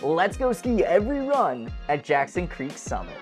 Let's go ski every run at Jackson Creek Summit.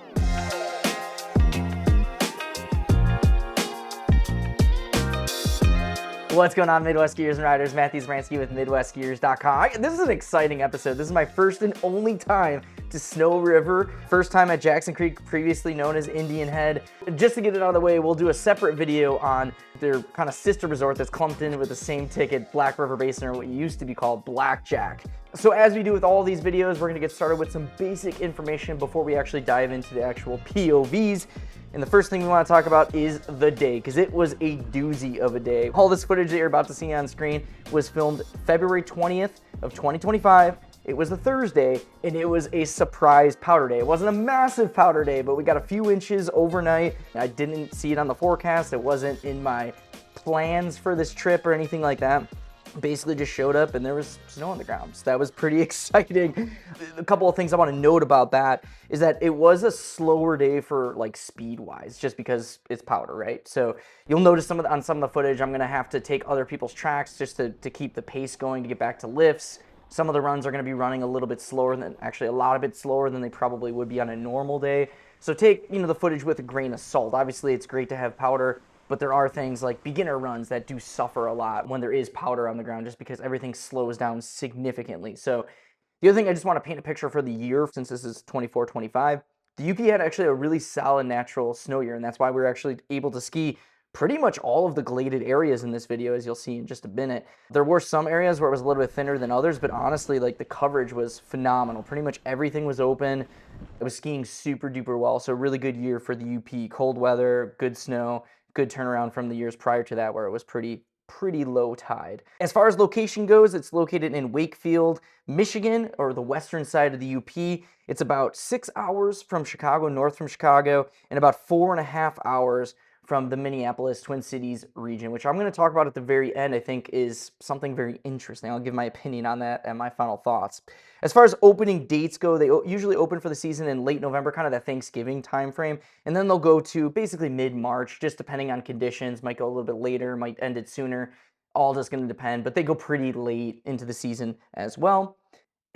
What's going on, Midwest skiers and riders? Matthew Zbransky with MidwestSkiers.com. This is an exciting episode. This is my first and only time to Snowriver. First time at Jackson Creek, previously known as Indian Head. Just to get it out of the way, we'll do a separate video on their kind of sister resort that's clumped in with the same ticket, Black River Basin, or what used to be called Blackjack. So as we do with all these videos, we're gonna get started with some basic information before we actually dive into the actual POVs. And the first thing we want to talk about is the day, because it was a doozy of a day. All this footage that you're about to see on screen was filmed February 20th of 2025. It was a Thursday, and it was a surprise powder day. It wasn't a massive powder day, but we got a few inches overnight. I didn't see it on the forecast. It wasn't in my plans for this trip or anything like that. Basically just showed up and there was snow on the ground. So that was pretty exciting. A couple of things I want to note about that is that it was a slower day for like speed wise, just because it's powder, right? So you'll notice on some of the footage, I'm going to have to take other people's tracks just to keep the pace going to get back to lifts. Some of the runs are going to be running a little bit slower than, actually a lot of bit slower than they probably would be on a normal day. So take, the footage with a grain of salt. Obviously it's great to have powder, but there are things like beginner runs that do suffer a lot when there is powder on the ground, just because everything slows down significantly. So the other thing, I just want to paint a picture for the year, since this is 24-25. The UP had actually a really solid natural snow year, and that's why we were actually able to ski pretty much all of the gladed areas in this video, as you'll see in just a minute. There were some areas where it was a little bit thinner than others, but honestly, like, the coverage was phenomenal. Pretty much everything was open. It was skiing super duper well, so really good year for the UP. Cold weather, good snow, good turnaround from the years prior to that where it was pretty low tide. As far as location goes, it's located in Wakefield, Michigan, or the western side of the UP. It's about 6 hours from Chicago, north from Chicago, and about 4.5 hours from the Minneapolis Twin Cities region, which I'm going to talk about at the very end. I think is something very interesting. I'll give my opinion on that and my final thoughts. As far as opening dates go, they usually open for the season in late November, kind of that Thanksgiving time frame, and then they'll go to basically mid-March, just depending on conditions. Might go a little bit later, might end it sooner. All just going to depend, but they go pretty late into the season as well.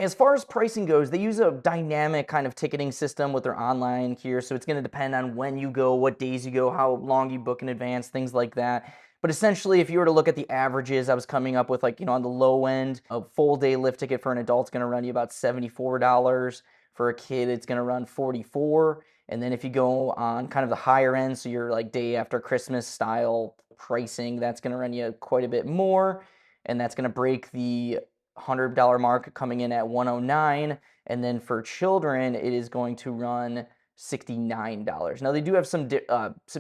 As far as pricing goes, they use a dynamic kind of ticketing system with their online here, so it's going to depend on when you go, what days you go, how long you book in advance, things like that. But essentially, if you were to look at the averages, I was coming up with, like, on the low end, a full day lift ticket for an adult is going to run you about $74. For a kid, it's going to run $44. And then if you go on kind of the higher end, so you're like day after Christmas style pricing, that's going to run you quite a bit more. And that's going to break the $100 mark, coming in at $109. And then for children, it is going to run $69. Now they do have some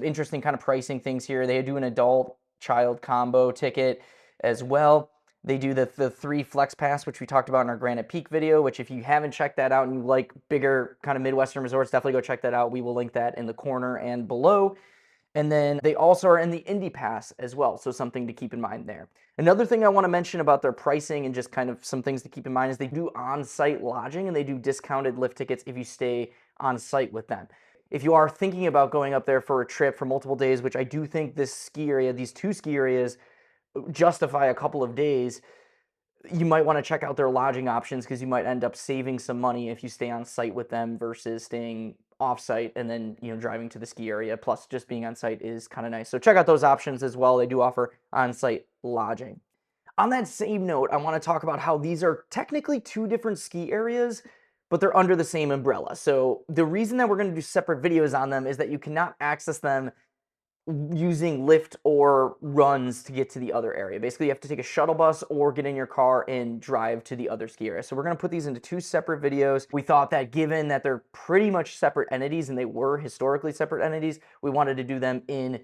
interesting kind of pricing things here. They do an adult child combo ticket as well. They do the 3 Flex Pass, which we talked about in our Granite Peak video, which if you haven't checked that out and you like bigger kind of Midwestern resorts, definitely go check that out. We will link that in the corner and below. And then they also are in the Indy Pass as well, so something to keep in mind there. Another thing I want to mention about their pricing and just kind of some things to keep in mind is they do on-site lodging and they do discounted lift tickets if you stay on-site with them. If you are thinking about going up there for a trip for multiple days, which I do think this ski area, these 2 ski areas, justify a couple of days, you might want to check out their lodging options, because you might end up saving some money if you stay on site with them versus staying off-site and then driving to the ski area. Plus, just being on site is kind of nice. So check out those options as well. They do offer on-site lodging. On that same note, I want to talk about how these are technically 2 different ski areas, but they're under the same umbrella. So the reason that we're going to do separate videos on them is that you cannot access them using lift or runs to get to the other area. Basically, you have to take a shuttle bus or get in your car and drive to the other ski area. So we're going to put these into 2 separate videos. We thought that given that they're pretty much separate entities, and they were historically separate entities, we wanted to do them in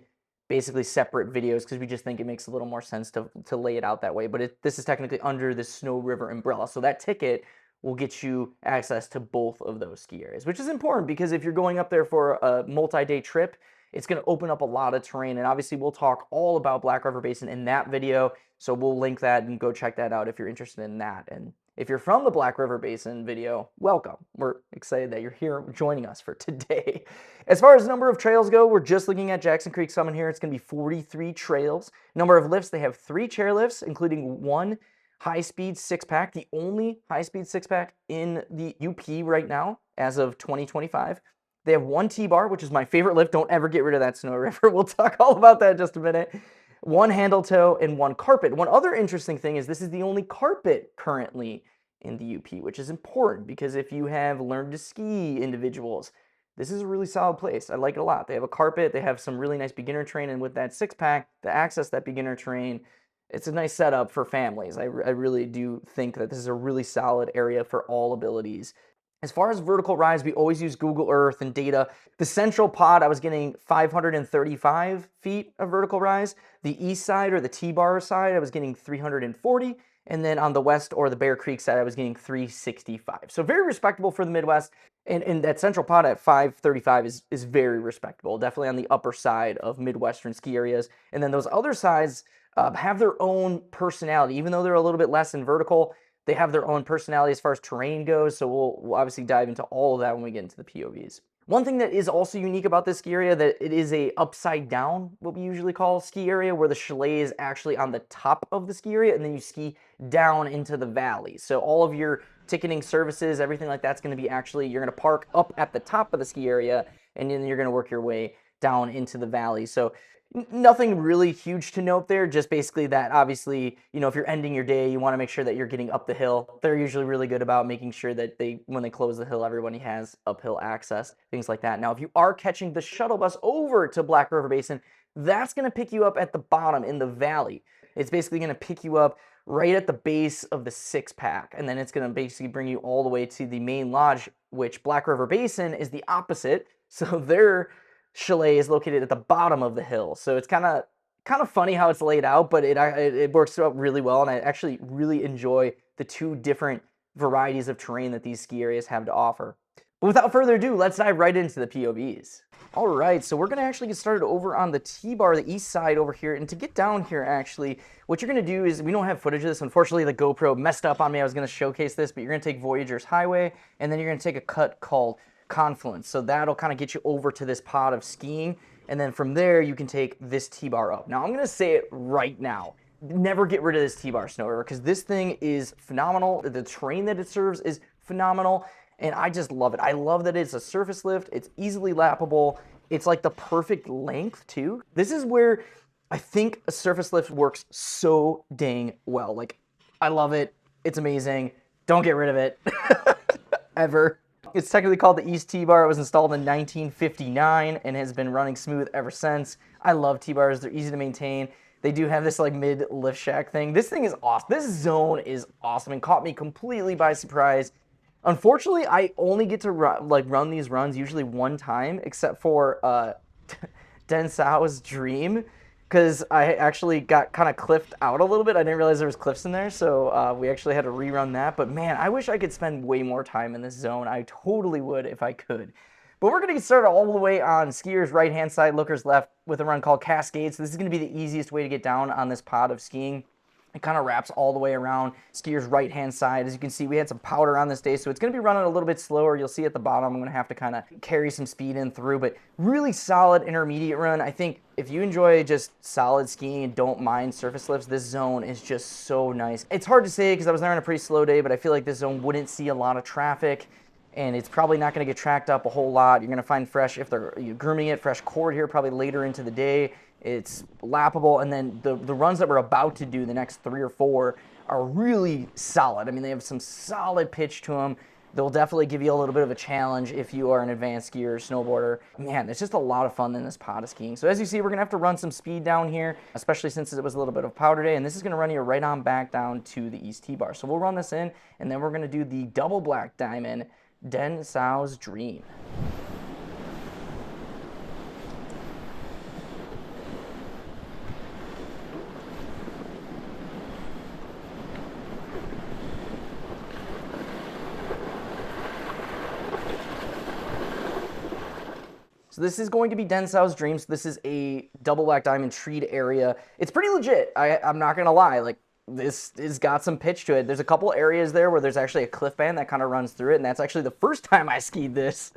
basically separate videos, because we just think it makes a little more sense to lay it out that way. But this is technically under the Snowriver umbrella. So that ticket will get you access to both of those ski areas, which is important, because if you're going up there for a multi-day trip, it's going to open up a lot of terrain. And obviously we'll talk all about Black River Basin in that video, so we'll link that and go check that out if you're interested in that. And if you're from the Black River Basin video, welcome. We're excited that you're here joining us for today. As far as number of trails go, we're just looking at Jackson Creek Summit here. It's going to be 43 trails. Number of lifts, they have 3 chairlifts, including 1 high-speed six-pack, the only high-speed six-pack in the UP right now as of 2025. They have one T-bar, which is my favorite lift. Don't ever get rid of that, Snowriver. We'll talk all about that in just a minute. One handle toe and one carpet. One other interesting thing is this is the only carpet currently in the UP, which is important because if you have learned to ski individuals, this is a really solid place. I like it a lot. They have a carpet. They have some really nice beginner terrain, and with that six-pack to access that beginner terrain, it's a nice setup for families. I really do think that this is a really solid area for all abilities. As far as vertical rise, we always use Google Earth and data. The central pod, I was getting 535 feet of vertical rise. The east side or the T-bar side, I was getting 340. And then on the west or the Bear Creek side, I was getting 365. So very respectable for the Midwest. And that central pod at 535 is very respectable, definitely on the upper side of Midwestern ski areas. And then those other sides have their own personality. Even though they're a little bit less in vertical, they have their own personality as far as terrain goes. So we'll obviously dive into all of that when we get into the POVs. One thing that is also unique about this ski area, that it is a upside down, what we usually call ski area, where the chalet is actually on the top of the ski area, and then you ski down into the valley. So all of your ticketing services, everything like that's going to be actually, you're going to park up at the top of the ski area, and then you're going to work your way down into the valley. So nothing really huge to note there, just basically that obviously, you know, if you're ending your day, you want to make sure that you're getting up the hill. They're usually really good about making sure that when they close the hill, everybody has uphill access, things like that. Now, if you are catching the shuttle bus over to Black River Basin, that's going to pick you up at the bottom in the valley. It's basically going to pick you up right at the base of the six-pack, and then it's going to basically bring you all the way to the main lodge, which Black River Basin is the opposite. So their chalet is located at the bottom of the hill. So it's kind of funny how it's laid out, but it works out really well, and I actually really enjoy the two different varieties of terrain that these ski areas have to offer. But without further ado, let's dive right into the POVs. All right, so we're going to actually get started over on the T-bar, the east side over here. And to get down here, actually, what you're going to do is, we don't have footage of this. Unfortunately, the GoPro messed up on me. I was going to showcase this, but you're going to take Voyageur's Highway, and then you're going to take a cut called Confluence. So that'll kind of get you over to this pod of skiing. And then from there, you can take this T-bar up. Now, I'm going to say it right now. Never get rid of this T-bar, Snowriver, because this thing is phenomenal. The terrain that it serves is phenomenal. And I just love it. I love that it's a surface lift. It's easily lappable. It's like the perfect length too. This is where I think a surface lift works so dang well. Like, I love it. It's amazing. Don't get rid of it. Ever. It's technically called the East T-bar. It was installed in 1959 and has been running smooth ever since. I love T-bars. They're easy to maintain. They do have this like mid lift shack thing. This thing is awesome. This zone is awesome and caught me completely by surprise. Unfortunately, I only get to run these runs usually one time, except for Densow's Dream, because I actually got kind of cliffed out a little bit. I didn't realize there was cliffs in there, so we actually had to rerun that. But man, I wish I could spend way more time in this zone. I totally would if I could. But we're going to get started all the way on skiers' right-hand side, lookers left, with a run called Cascade. So this is going to be the easiest way to get down on this pod of skiing. It kind of wraps all the way around skier's right-hand side. As you can see, we had some powder on this day, so it's going to be running a little bit slower. You'll see at the bottom, I'm going to have to kind of carry some speed in through, but really solid intermediate run. I think if you enjoy just solid skiing and don't mind surface lifts, this zone is just so nice. It's hard to say because I was there on a pretty slow day, but I feel like this zone wouldn't see a lot of traffic, and it's probably not going to get tracked up a whole lot. You're going to find fresh, if they're grooming it, fresh cord here probably later into the day. It's lappable, and then the runs that we're about to do, the next 3 or 4, are really solid. I mean, they have some solid pitch to them. They'll definitely give you a little bit of a challenge if you are an advanced skier or snowboarder. Man, it's just a lot of fun in this pod of skiing. So as you see, we're going to have to run some speed down here, especially since it was a little bit of powder day, and this is going to run you right on back down to the East T-bar. So we'll run this in, and then we're going to do the double black diamond, Densow's Dream. So this is going to be Densow's Dream. So this is a double black diamond treed area. It's pretty legit. I'm not going to lie. Like, this has got some pitch to it. There's a couple areas there where there's actually a cliff band that kind of runs through it, and that's actually the first time I skied this.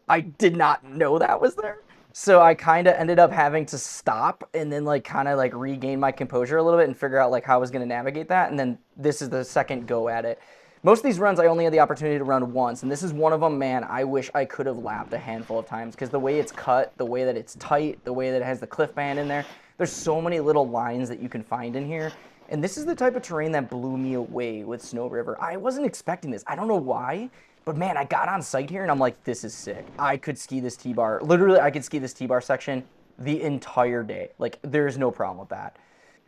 I did not know that was there. So I kind of ended up having to stop and then like kind of like regain my composure a little bit and figure out like how I was going to navigate that. And then this is the second go at it. Most of these runs I only had the opportunity to run once, and this is one of them. Man, I wish I could have lapped a handful of times because the way it's cut, the way that it's tight, the way that it has the cliff band in there, there's so many little lines that you can find in here. And this is the type of terrain that blew me away with Snowriver. I wasn't expecting this. I don't know why. But man, I got on site here and I'm like, this is sick. I could ski this T-bar. Literally, I could ski this T-bar section the entire day. Like, there's no problem with that.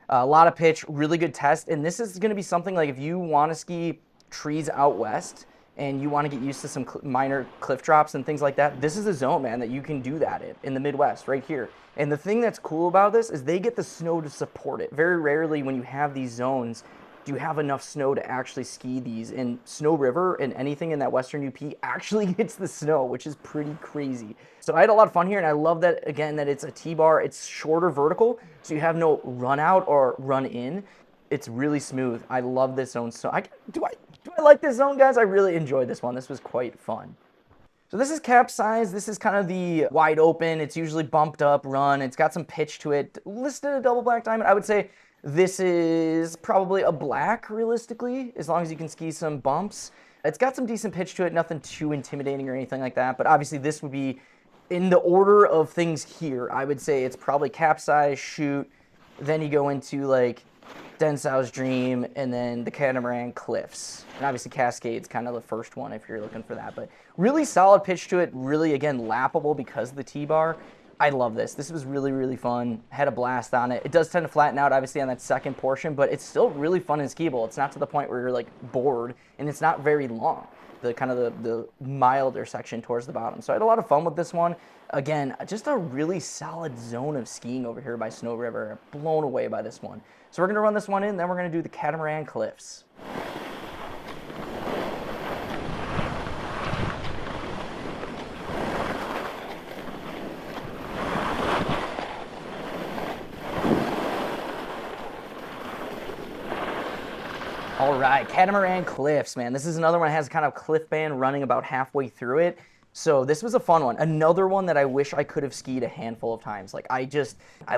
A lot of pitch, really good test. And this is going to be something like if you want to ski trees out west and you want to get used to some minor cliff drops and things like that, this is a zone, man, that you can do that in the Midwest right here. And the thing that's cool about this is they get the snow to support it. Very rarely when you have these zones, do you have enough snow to actually ski these. And Snowriver and anything in that Western UP actually gets the snow, which is pretty crazy. So I had a lot of fun here, and I love that, again, that it's a T-bar. It's shorter vertical, so you have no run out or run in. It's really smooth. I love this zone. So do I like this zone, guys? I really enjoyed this one. This was quite fun. So this is Capsize. This is kind of the wide open. It's usually bumped up run. It's got some pitch to it. Listed a double black diamond. I would say this is probably a black, realistically, as long as you can ski some bumps. It's got some decent pitch to it, nothing too intimidating or anything like that, but obviously this would be, in the order of things here, I would say it's probably Capsize, Chute, then you go into like Densow's Dream, and then the Catamaran Cliffs. And obviously Cascade's kind of the first one if you're looking for that, but really solid pitch to it, really, again, lappable because of the T-bar. I love this. This was really, really fun. Had a blast on it. It does tend to flatten out, obviously, on that second portion, but it's still really fun and skiable. It's not to the point where you're, like, bored, and it's not very long, the kind of the milder section towards the bottom. So I had a lot of fun with this one. Again, just a really solid zone of skiing over here by Snowriver. Blown away by this one. So we're going to run this one in, then we're going to do the Catamaran Cliffs. All right, Catamaran Cliffs, man. This is another one that has kind of cliff band running about halfway through it. So this was a fun one. Another one that I wish I could have skied a handful of times. Like I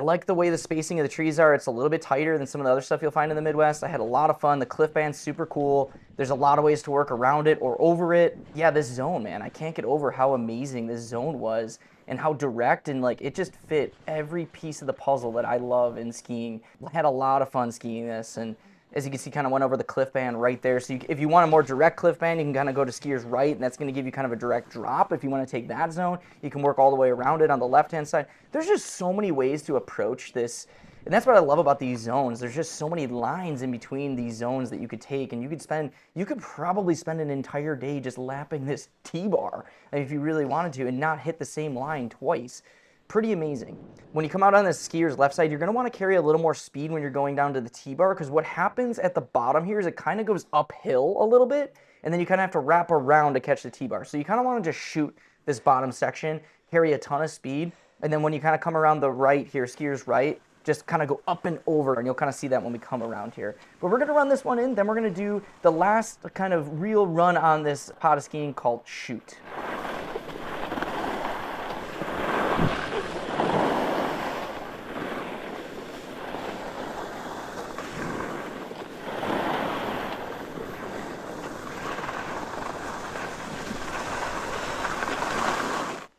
like the way the spacing of the trees are. It's a little bit tighter than some of the other stuff you'll find in the Midwest. I had a lot of fun. The cliff band's super cool. There's a lot of ways to work around it or over it. Yeah, this zone, man. I can't get over how amazing this zone was and how direct and like it just fit every piece of the puzzle that I love in skiing. I had a lot of fun skiing this, and as you can see, kind of went over the cliff band right there. So if you want a more direct cliff band, you can kind of go to skier's right, and that's going to give you kind of a direct drop. If you want to take that zone, you can work all the way around it on the left-hand side. There's just so many ways to approach this, and that's what I love about these zones. There's just so many lines in between these zones that you could take, and you could probably spend an entire day just lapping this T-bar if you really wanted to and not hit the same line twice. Pretty amazing. When you come out on the skier's left side, you're going to want to carry a little more speed when you're going down to the T-bar, because what happens at the bottom here is it kind of goes uphill a little bit, and then you kind of have to wrap around to catch the T-bar. So you kind of want to just shoot this bottom section, carry a ton of speed, and then when you kind of come around the right here, skier's right, just kind of go up and over, and you'll kind of see that when we come around here. But we're going to run this one in, then we're going to do the last kind of real run on this pot of skiing called Chute.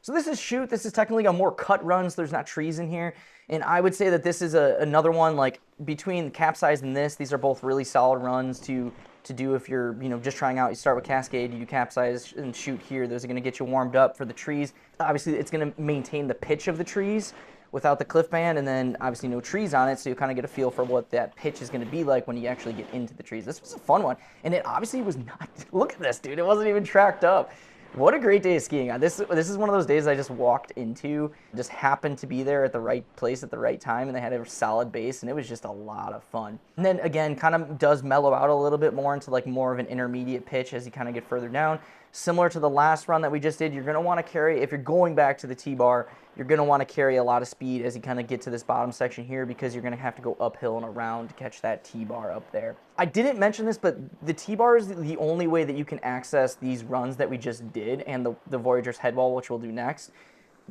So this is Chute. This is technically a more cut run, so there's not trees in here. And I would say that this is another one, like, between Capsize and this, these are both really solid runs to do if you're, just trying out. You start with Cascade, you do Capsize and Chute here. Those are going to get you warmed up for the trees. Obviously, it's going to maintain the pitch of the trees without the cliff band, and then obviously no trees on it, so you kind of get a feel for what that pitch is going to be like when you actually get into the trees. This was a fun one, and it obviously was not, look at this, dude, it wasn't even tracked up. What a great day of skiing. This is one of those days I just walked into, just happened to be there at the right place at the right time, and they had a solid base, and it was just a lot of fun. And then again, kind of does mellow out a little bit more into like more of an intermediate pitch as you kind of get further down. Similar to the last run that we just did, you're going to want to carry, if you're going back to the T-bar, you're going to want to carry a lot of speed as you kind of get to this bottom section here, because you're going to have to go uphill and around to catch that T-bar up there. I didn't mention this, but the T-bar is the only way that you can access these runs that we just did and the Voyageur's Headwall, which we'll do next.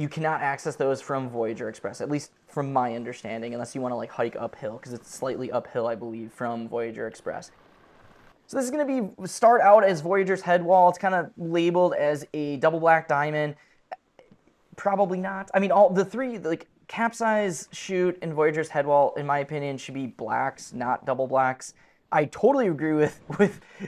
you cannot access those from Voyageur Express, at least from my understanding, unless you want to like hike uphill, because it's slightly uphill, I believe, from Voyageur Express. So this is going to be start out as Voyageur's Headwall. It's kind of labeled as a double black diamond. Probably not. I mean, all the three, like Capsize, Chute, and Voyageur's Headwall, in my opinion, should be blacks, not double blacks. I totally agree with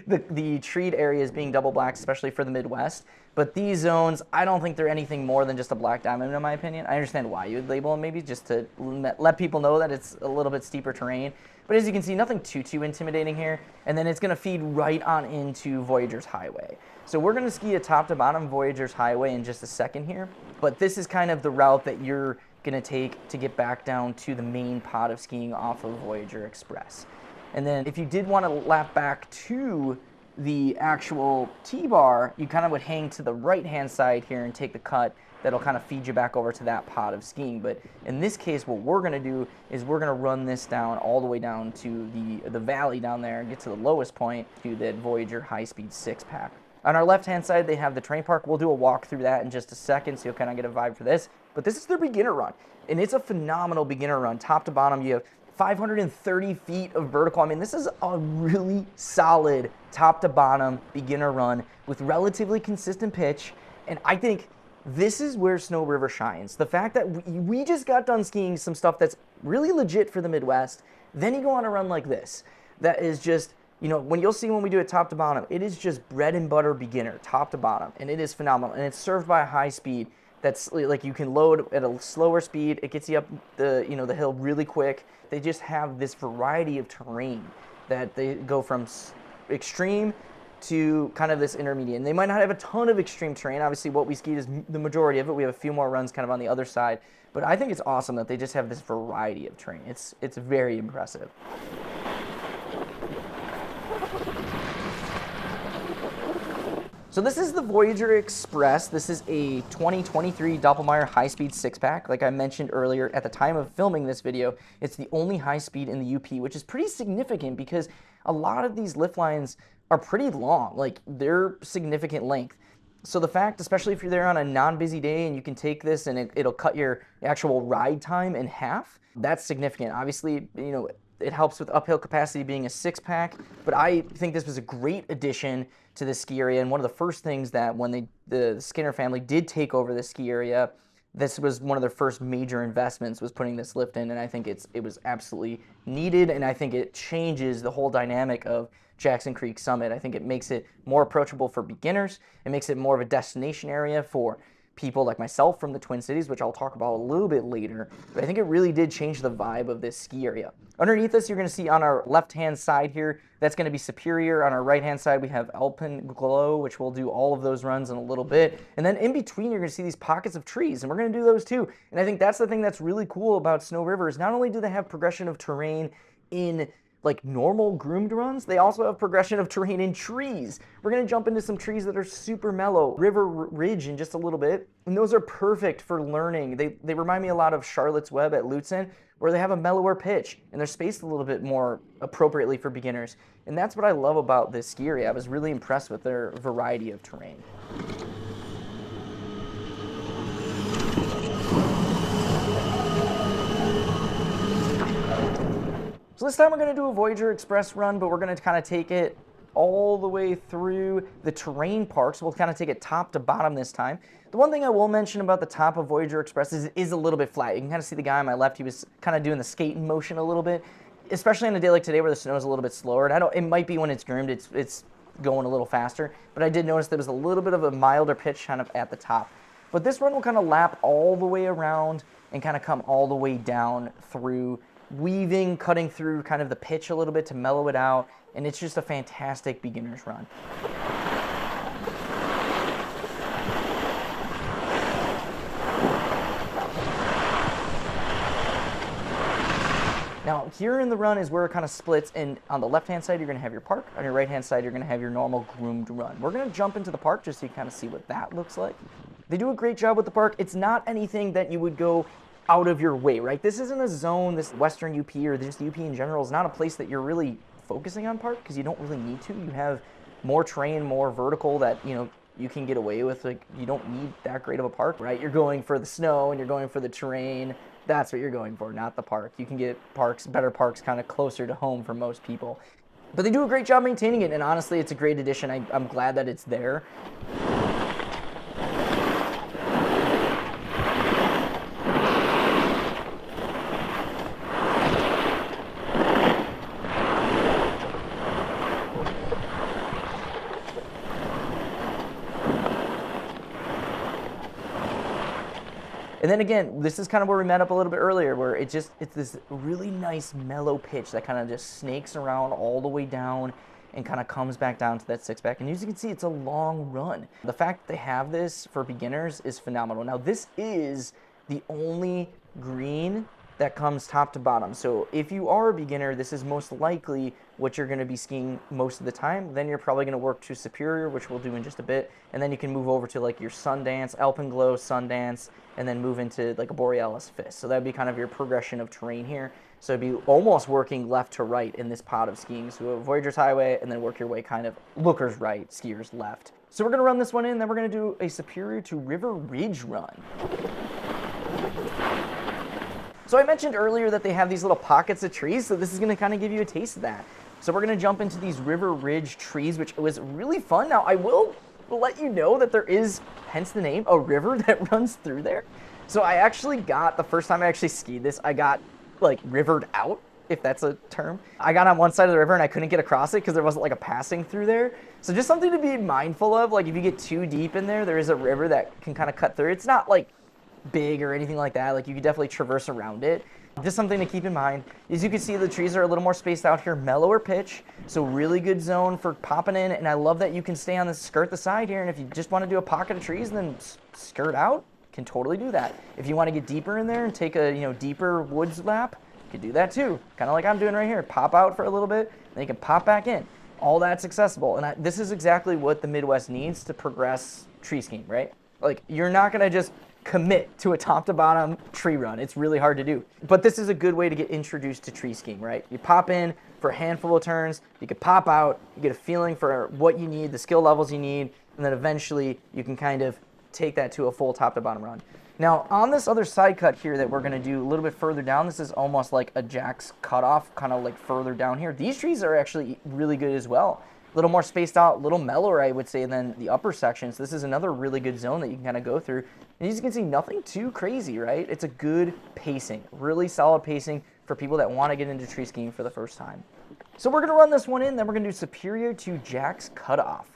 the treed areas being double blacks, especially for the Midwest. But these zones, I don't think they're anything more than just a black diamond, in my opinion. I understand why you would label them, maybe just to let people know that it's a little bit steeper terrain. But as you can see, nothing too intimidating here. And then it's going to feed right on into Voyageur's Highway. So we're going to ski a top to bottom Voyageur's Highway in just a second here. But this is kind of the route that you're going to take to get back down to the main pod of skiing off of Voyageur Express. And then if you did want to lap back to the actual T-bar, you kind of would hang to the right-hand side here and take the cut that'll kind of feed you back over to that pod of skiing. But in this case, what we're going to do is we're going to run this down all the way down to the valley down there and get to the lowest point to that Voyageur high-speed 6-pack. On our left-hand side, they have the terrain park. We'll do a walk through that in just a second, so you'll kind of get a vibe for this. But this is their beginner run, and it's a phenomenal beginner run. Top to bottom, you have 530 feet of vertical. I mean, this is a really solid top to bottom beginner run with relatively consistent pitch, and I think this is where Snowriver shines. The fact that we just got done skiing some stuff that's really legit for the Midwest, then you go on a run like this. That is just, you know, you'll see when we do it top to bottom, it is just bread and butter beginner, top to bottom, and it is phenomenal, and it's served by a high speed that's like you can load at a slower speed. It gets you up the hill really quick. They just have this variety of terrain that they go from extreme to kind of this intermediate. And they might not have a ton of extreme terrain. Obviously, what we skied is the majority of it. We have a few more runs kind of on the other side. But I think it's awesome that they just have this variety of terrain. It's very impressive. So this is the Voyageur Express. This is a 2023 Doppelmayr high-speed 6-pack. Like I mentioned earlier, at the time of filming this video, it's the only high-speed in the UP, which is pretty significant because a lot of these lift lines are pretty long. Like, they're significant length. So the fact, especially if you're there on a non-busy day and you can take this and it'll cut your actual ride time in half, that's significant. Obviously, you know, it helps with uphill capacity being a 6-pack, but I think this was a great addition to the ski area. And one of the first things that when the Skinner family did take over the ski area, this was one of their first major investments, was putting this lift in, and I think it was absolutely needed, and I think it changes the whole dynamic of Jackson Creek Summit. I think it makes it more approachable for beginners. It makes it more of a destination area for people like myself from the Twin Cities, which I'll talk about a little bit later. But I think it really did change the vibe of this ski area. Underneath us, you're going to see on our left-hand side here, that's going to be Superior. On our right-hand side, we have Alpenglow, which we'll do all of those runs in a little bit. And then in between, you're going to see these pockets of trees, and we're going to do those too. And I think that's the thing that's really cool about Snowriver is not only do they have progression of terrain in like normal groomed runs, they also have progression of terrain in trees. We're going to jump into some trees that are super mellow, River Ridge in just a little bit, and those are perfect for learning. They remind me a lot of Charlotte's Web at Lutsen, where they have a mellower pitch and they're spaced a little bit more appropriately for beginners. And that's what I love about this ski area. I was really impressed with their variety of terrain. So this time we're going to do a Voyageur Express run, but we're going to kind of take it all the way through the terrain park. So we'll kind of take it top to bottom this time. The one thing I will mention about the top of Voyageur Express is a little bit flat. You can kind of see the guy on my left, he was kind of doing the skating motion a little bit, especially on a day like today where the snow is a little bit slower. And it might be when it's groomed, it's going a little faster, but I did notice there was a little bit of a milder pitch kind of at the top. But this run will kind of lap all the way around and kind of come all the way down through, weaving, cutting through kind of the pitch a little bit to mellow it out, and it's just a fantastic beginner's run. Now, here in the run is where it kind of splits, and on the left-hand side, you're going to have your park. On your right-hand side, you're going to have your normal groomed run. We're going to jump into the park just so you kind of see what that looks like. They do a great job with the park. It's not anything that you would go out of your way, right? This isn't a zone, this Western UP or just the UP in general is not a place that you're really focusing on park because you don't really need to. You have more terrain, more vertical that, you know, you can get away with, like, you don't need that great of a park, right? You're going for the snow and you're going for the terrain. That's what you're going for, not the park. You can get parks, better parks kind of closer to home for most people. But they do a great job maintaining it, and honestly, it's a great addition. I'm glad that it's there. And then again, this is kind of where we met up a little bit earlier, where it's this really nice mellow pitch that kind of just snakes around all the way down and kind of comes back down to that six-pack. And as you can see, it's a long run. The fact that they have this for beginners is phenomenal. Now, this is the only green that comes top to bottom. So if you are a beginner, this is most likely what you're going to be skiing most of the time. Then you're probably going to work to Superior, which we'll do in just a bit. And then you can move over to like your Sundance, Alpenglow, Sundance, and then move into like a Borealis Fist. So that'd be kind of your progression of terrain here. So it'd be almost working left to right in this pod of skiing. So a Voyager's Highway, and then work your way kind of lookers right, skiers left. So we're going to run this one in, then we're going to do a Superior to River Ridge run. So I mentioned earlier that they have these little pockets of trees, so this is going to kind of give you a taste of that. So we're going to jump into these River Ridge trees, which was really fun. Now, I will let you know that there is, hence the name, a river that runs through there. So I actually got, the first time I actually skied this, I got, like, rivered out, if that's a term. I got on one side of the river and I couldn't get across it because there wasn't, like, a passing through there. So just something to be mindful of. Like, if you get too deep in there, there is a river that can kind of cut through. It's not, like, big or anything like that. Like, you could definitely traverse around it. Just something to keep in mind. As you can see, the trees are a little more spaced out here, mellower pitch, so really good zone for popping in. And I love that you can stay on the skirt the side here, and if you just want to do a pocket of trees and then skirt out, you can totally do that. If you want to get deeper in there and take a deeper woods lap, you can do that too. Kind of like I'm doing right here. Pop out for a little bit, then you can pop back in. All that's accessible, and this is exactly what the Midwest needs to progress tree skiing, right? Like, you're not gonna just commit to a top to bottom tree run. It's really hard to do. But this is a good way to get introduced to tree skiing, right? You pop in for a handful of turns, you can pop out, you get a feeling for what you need, the skill levels you need, and then eventually you can kind of take that to a full top to bottom run. Now, on this other side cut here that we're gonna do a little bit further down, this is almost like a Jack's Cutoff, kind of like further down here. These trees are actually really good as well. A little more spaced out, a little mellower, I would say, than the upper sections. This is another really good zone that you can kind of go through. And as you can see, nothing too crazy, right? It's a good pacing, really solid pacing for people that want to get into tree skiing for the first time. So we're going to run this one in, then we're going to do Superior to Jack's Cutoff.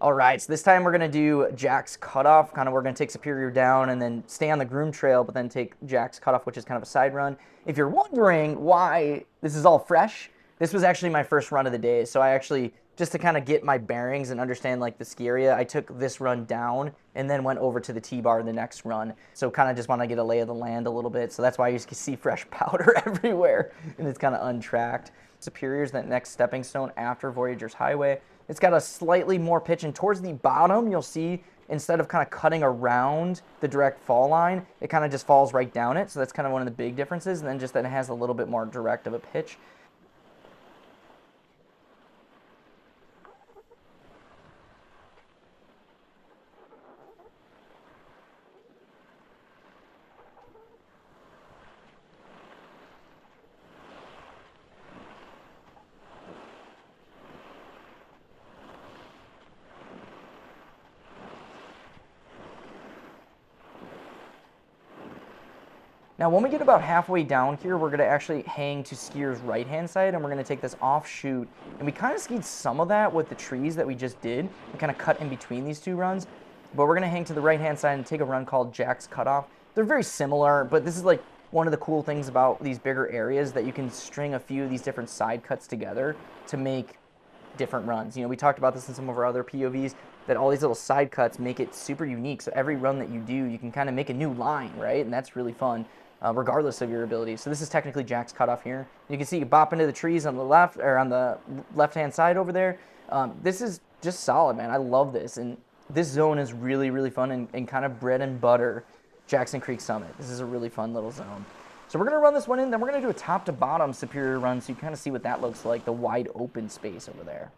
All right, so this time we're gonna do Jack's Cutoff. Kind of, we're gonna take Superior down and then stay on the Groom Trail, but then take Jack's Cutoff, which is kind of a side run. If you're wondering why this is all fresh, this was actually my first run of the day. So I actually, just to kind of get my bearings and understand like the ski area, I took this run down and then went over to the T-bar the next run. So kind of just want to get a lay of the land a little bit. So that's why you can see fresh powder everywhere and it's kind of untracked. Superior's that next stepping stone after Voyager's Highway. It's got a slightly more pitch, and towards the bottom, you'll see instead of kind of cutting around the direct fall line, it kind of just falls right down it. So that's kind of one of the big differences. And then just that it has a little bit more direct of a pitch. Now, when we get about halfway down here, we're going to actually hang to skier's right-hand side, and we're going to take this offshoot. And we kind of skied some of that with the trees that we just did. We kind of cut in between these two runs. But we're going to hang to the right-hand side and take a run called Jack's Cutoff. They're very similar, but this is like one of the cool things about these bigger areas, that you can string a few of these different side cuts together to make different runs. You know, we talked about this in some of our other POVs, that all these little side cuts make it super unique. So every run that you do, you can kind of make a new line, right? And that's really fun. Regardless of your ability. So this is technically Jack's Cutoff here. You can see you bop into the trees on the left, or on the left-hand side over there. This is just solid, man. I love this. And this zone is really, really fun and kind of bread and butter Jackson Creek Summit. This is a really fun little zone. So we're going to run this one in, then we're going to do a top-to-bottom Superior run, so you kind of see what that looks like, the wide open space over there.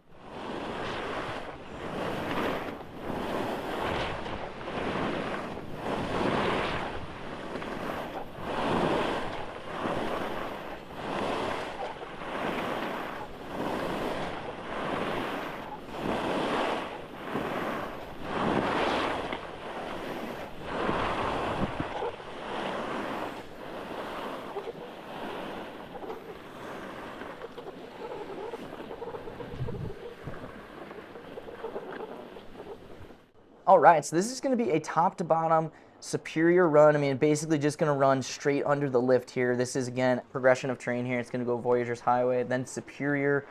All right, so this is going to be a top-to-bottom Superior run. I mean, basically just going to run straight under the lift here. This is, again, progression of terrain here. It's going to go Voyageur's Highway, then Superior.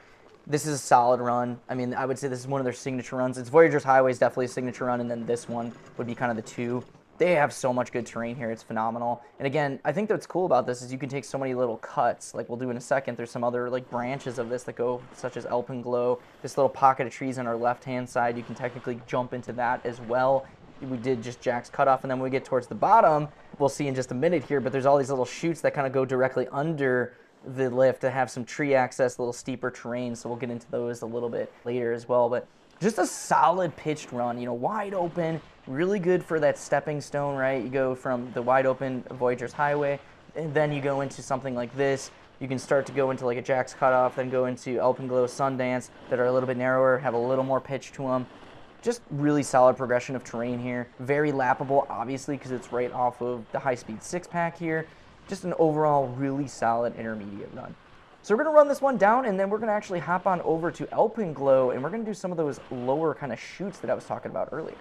This is a solid run. I mean, I would say this is one of their signature runs. It's Voyageur's Highway is definitely a signature run, and then this one would be kind of the two. They have so much good terrain here. It's phenomenal. And again, I think what's cool about this is you can take so many little cuts, like we'll do in a second. There's some other like branches of this that go, such as Alpenglow. This little pocket of trees on our left-hand side, you can technically jump into that as well. We did just Jack's Cutoff, and then when we get towards the bottom, we'll see in just a minute here, but there's all these little chutes that kind of go directly under the lift to have some tree access, a little steeper terrain, so we'll get into those a little bit later as well. But just a solid pitched run, you know, wide open, really good for that stepping stone, right? You go from the wide open Voyageur's Highway, and then you go into something like this. You can start to go into like a Jack's Cutoff, then go into Alpenglow, Sundance, that are a little bit narrower, have a little more pitch to them. Just really solid progression of terrain here. Very lappable, obviously, because it's right off of the high-speed six-pack here. Just an overall really solid intermediate run. So we're going to run this one down, and then we're going to actually hop on over to Alpenglow, and we're going to do some of those lower kind of chutes that I was talking about earlier.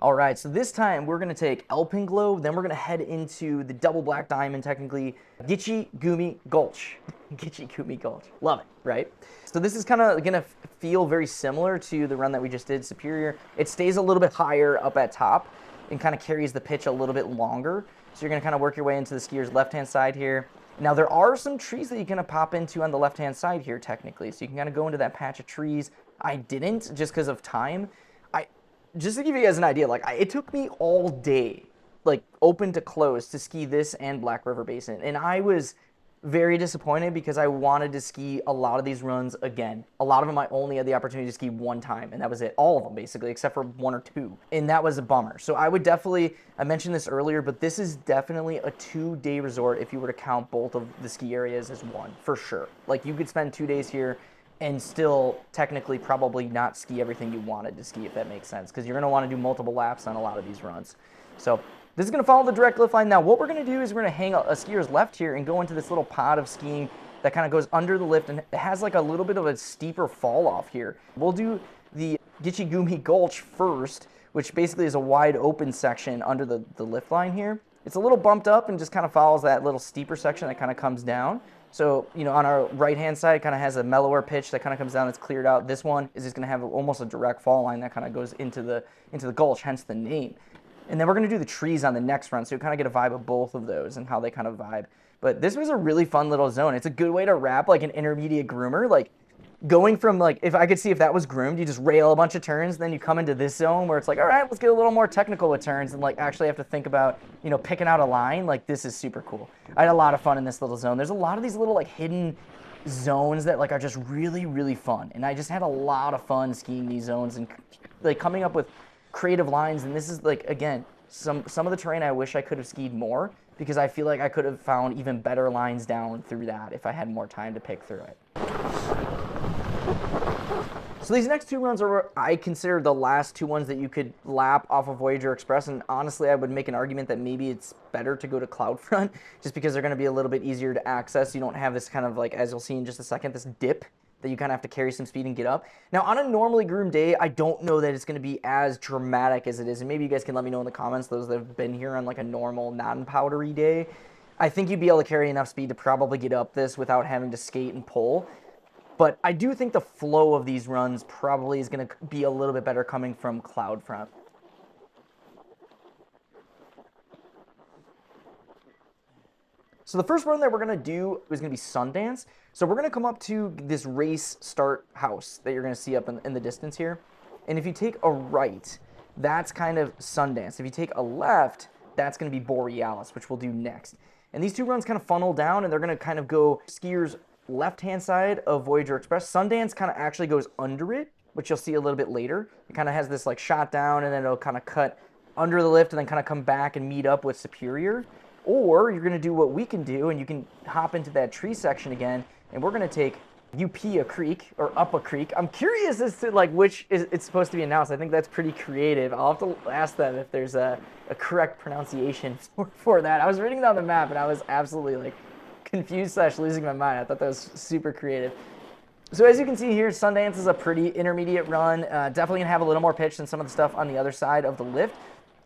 All right, so this time we're gonna take Alpenglow, then we're gonna head into the double black diamond, technically, Gitchee, Gumee, Gulch. Gitchee, Gumee, Gulch. Love it, right? So this is kind of gonna feel very similar to the run that we just did, Superior. It stays a little bit higher up at top and kind of carries the pitch a little bit longer. So you're gonna kind of work your way into the skier's left-hand side here. Now there are some trees that you can pop into on the left-hand side here, technically. So you can kind of go into that patch of trees. I didn't, just because of time. Just to give you guys an idea, like it took me all day, like open to close, to ski this and Black River Basin. And I was very disappointed because I wanted to ski a lot of these runs again. A lot of them I only had the opportunity to ski one time, and that was it. All of them, basically, except for one or two. And that was a bummer. So I would definitely, I mentioned this earlier, but this is definitely a 2-day resort if you were to count both of the ski areas as one, for sure. Like you could spend 2 days here and still technically probably not ski everything you wanted to ski, if that makes sense, because you're going to want to do multiple laps on a lot of these runs. So this is going to follow the direct lift line. Now what we're going to do is we're going to hang a skier's left here and go into this little pod of skiing that kind of goes under the lift, and it has like a little bit of a steeper fall off here. We'll do the Gitchee Gumee Gulch first, which basically is a wide open section under the lift line here. It's a little bumped up and just kind of follows that little steeper section that kind of comes down. So, you know, on our right-hand side, kind of has a mellower pitch that kind of comes down, that's cleared out. This one is just going to have almost a direct fall line that kind of goes into the Gulch, hence the name. And then we're going to do the trees on the next run, so you kind of get a vibe of both of those and how they kind of vibe. But this was a really fun little zone. It's a good way to wrap like an intermediate groomer. Like going from like, if I could see if that was groomed, you just rail a bunch of turns, then you come into this zone where it's like, all right, let's get a little more technical with turns and like actually have to think about, you know, picking out a line. Like this is super cool. I had a lot of fun in this little zone. There's a lot of these little like hidden zones that like are just really, really fun. And I just had a lot of fun skiing these zones and like coming up with creative lines. And this is like, again, some of the terrain I wish I could have skied more, because I feel like I could have found even better lines down through that if I had more time to pick through it. So these next two runs are, I consider, the last two ones that you could lap off of Voyageur Express, and honestly I would make an argument that maybe it's better to go to Cloudfront just because they're going to be a little bit easier to access. You don't have this kind of like, as you'll see in just a second, this dip that you kind of have to carry some speed and get up. Now on a normally groomed day, I don't know that it's going to be as dramatic as it is, and maybe you guys can let me know in the comments, those that have been here on like a normal non-powdery day. I think you'd be able to carry enough speed to probably get up this without having to skate and pull. But I do think the flow of these runs probably is going to be a little bit better coming from Cloudfront. So the first run that we're going to do is going to be Sundance. So we're going to come up to this race start house that you're going to see up in the distance here. And if you take a right, that's kind of Sundance. If you take a left, that's going to be Borealis, which we'll do next. And these two runs kind of funnel down, and they're going to kind of go skiers left-hand side of Voyageur Express. Sundance kind of actually goes under it, which you'll see a little bit later. It kind of has this like shot down, and then it'll kind of cut under the lift and then kind of come back and meet up with Superior. Or you're going to do what we can do, and you can hop into that tree section again, and we're going to take Acreek, or up Acreek. I'm curious as to like which it's supposed to be announced. I think that's pretty creative. I'll have to ask them if there's a correct pronunciation for that. I was reading down the map, and I was absolutely like confused / losing my mind. I thought that was super creative. So as you can see here, Sundance is a pretty intermediate run. Definitely gonna have a little more pitch than some of the stuff on the other side of the lift.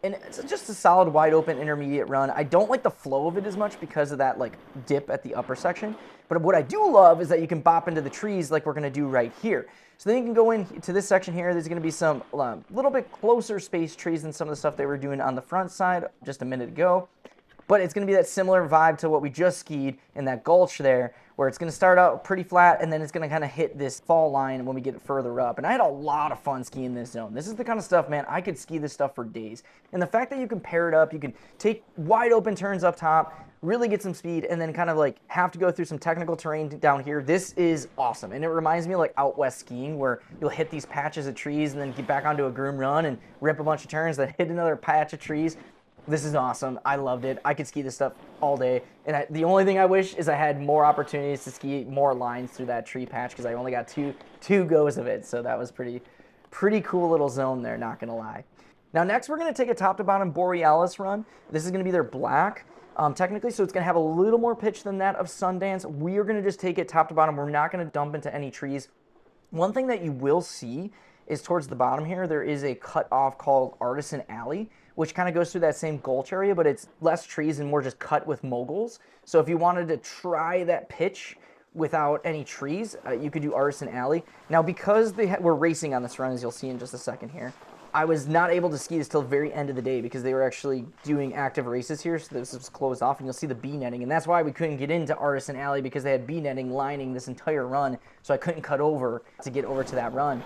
And it's just a solid wide open intermediate run. I don't like the flow of it as much because of that like dip at the upper section. But what I do love is that you can bop into the trees like we're gonna do right here. So then you can go into this section here. There's gonna be some little bit closer spaced trees than some of the stuff they were doing on the front side just a minute ago. But it's going to be that similar vibe to what we just skied in that Gulch there, where it's going to start out pretty flat, and then it's going to kind of hit this fall line when we get further up. And I had a lot of fun skiing this zone. This is the kind of stuff, man, I could ski this stuff for days. And the fact that you can pair it up, you can take wide open turns up top, really get some speed, and then kind of like have to go through some technical terrain down here. This is awesome. And it reminds me of like out west skiing, where you'll hit these patches of trees and then get back onto a groom run and rip a bunch of turns, then hit another patch of trees. This is awesome. I loved it. I could ski this stuff all day. And the only thing I wish is I had more opportunities to ski more lines through that tree patch, because I only got two goes of it. So that was pretty cool little zone there, not going to lie. Now next we're going to take a top to bottom Borealis run. This is going to be their black, technically, so it's going to have a little more pitch than that of Sundance. We are going to just take it top to bottom. We're not going to dump into any trees. One thing that you will see is towards the bottom here, there is a cutoff called Artisan Alley, which kind of goes through that same Gulch area, but it's less trees and more just cut with moguls. So if you wanted to try that pitch without any trees, you could do Artisan Alley. Now, because we're racing on this run, as you'll see in just a second here, I was not able to ski this till the very end of the day because they were actually doing active races here, so this was closed off, and you'll see the bee netting, and that's why we couldn't get into Artisan Alley, because they had bee netting lining this entire run, so I couldn't cut over to get over to that run.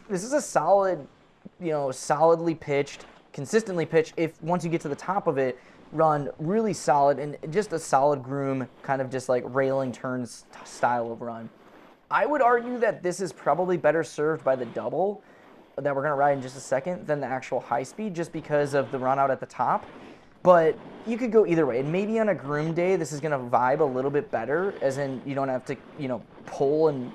This is a solid, solidly pitched, consistently pitched, once you get to the top of it, run really solid, and just a solid groom, kind of just like railing turns style of run. I would argue that this is probably better served by the double that we're going to ride in just a second than the actual high speed, just because of the run out at the top. But you could go either way, and maybe on a groom day, this is going to vibe a little bit better, as in you don't have to, pull and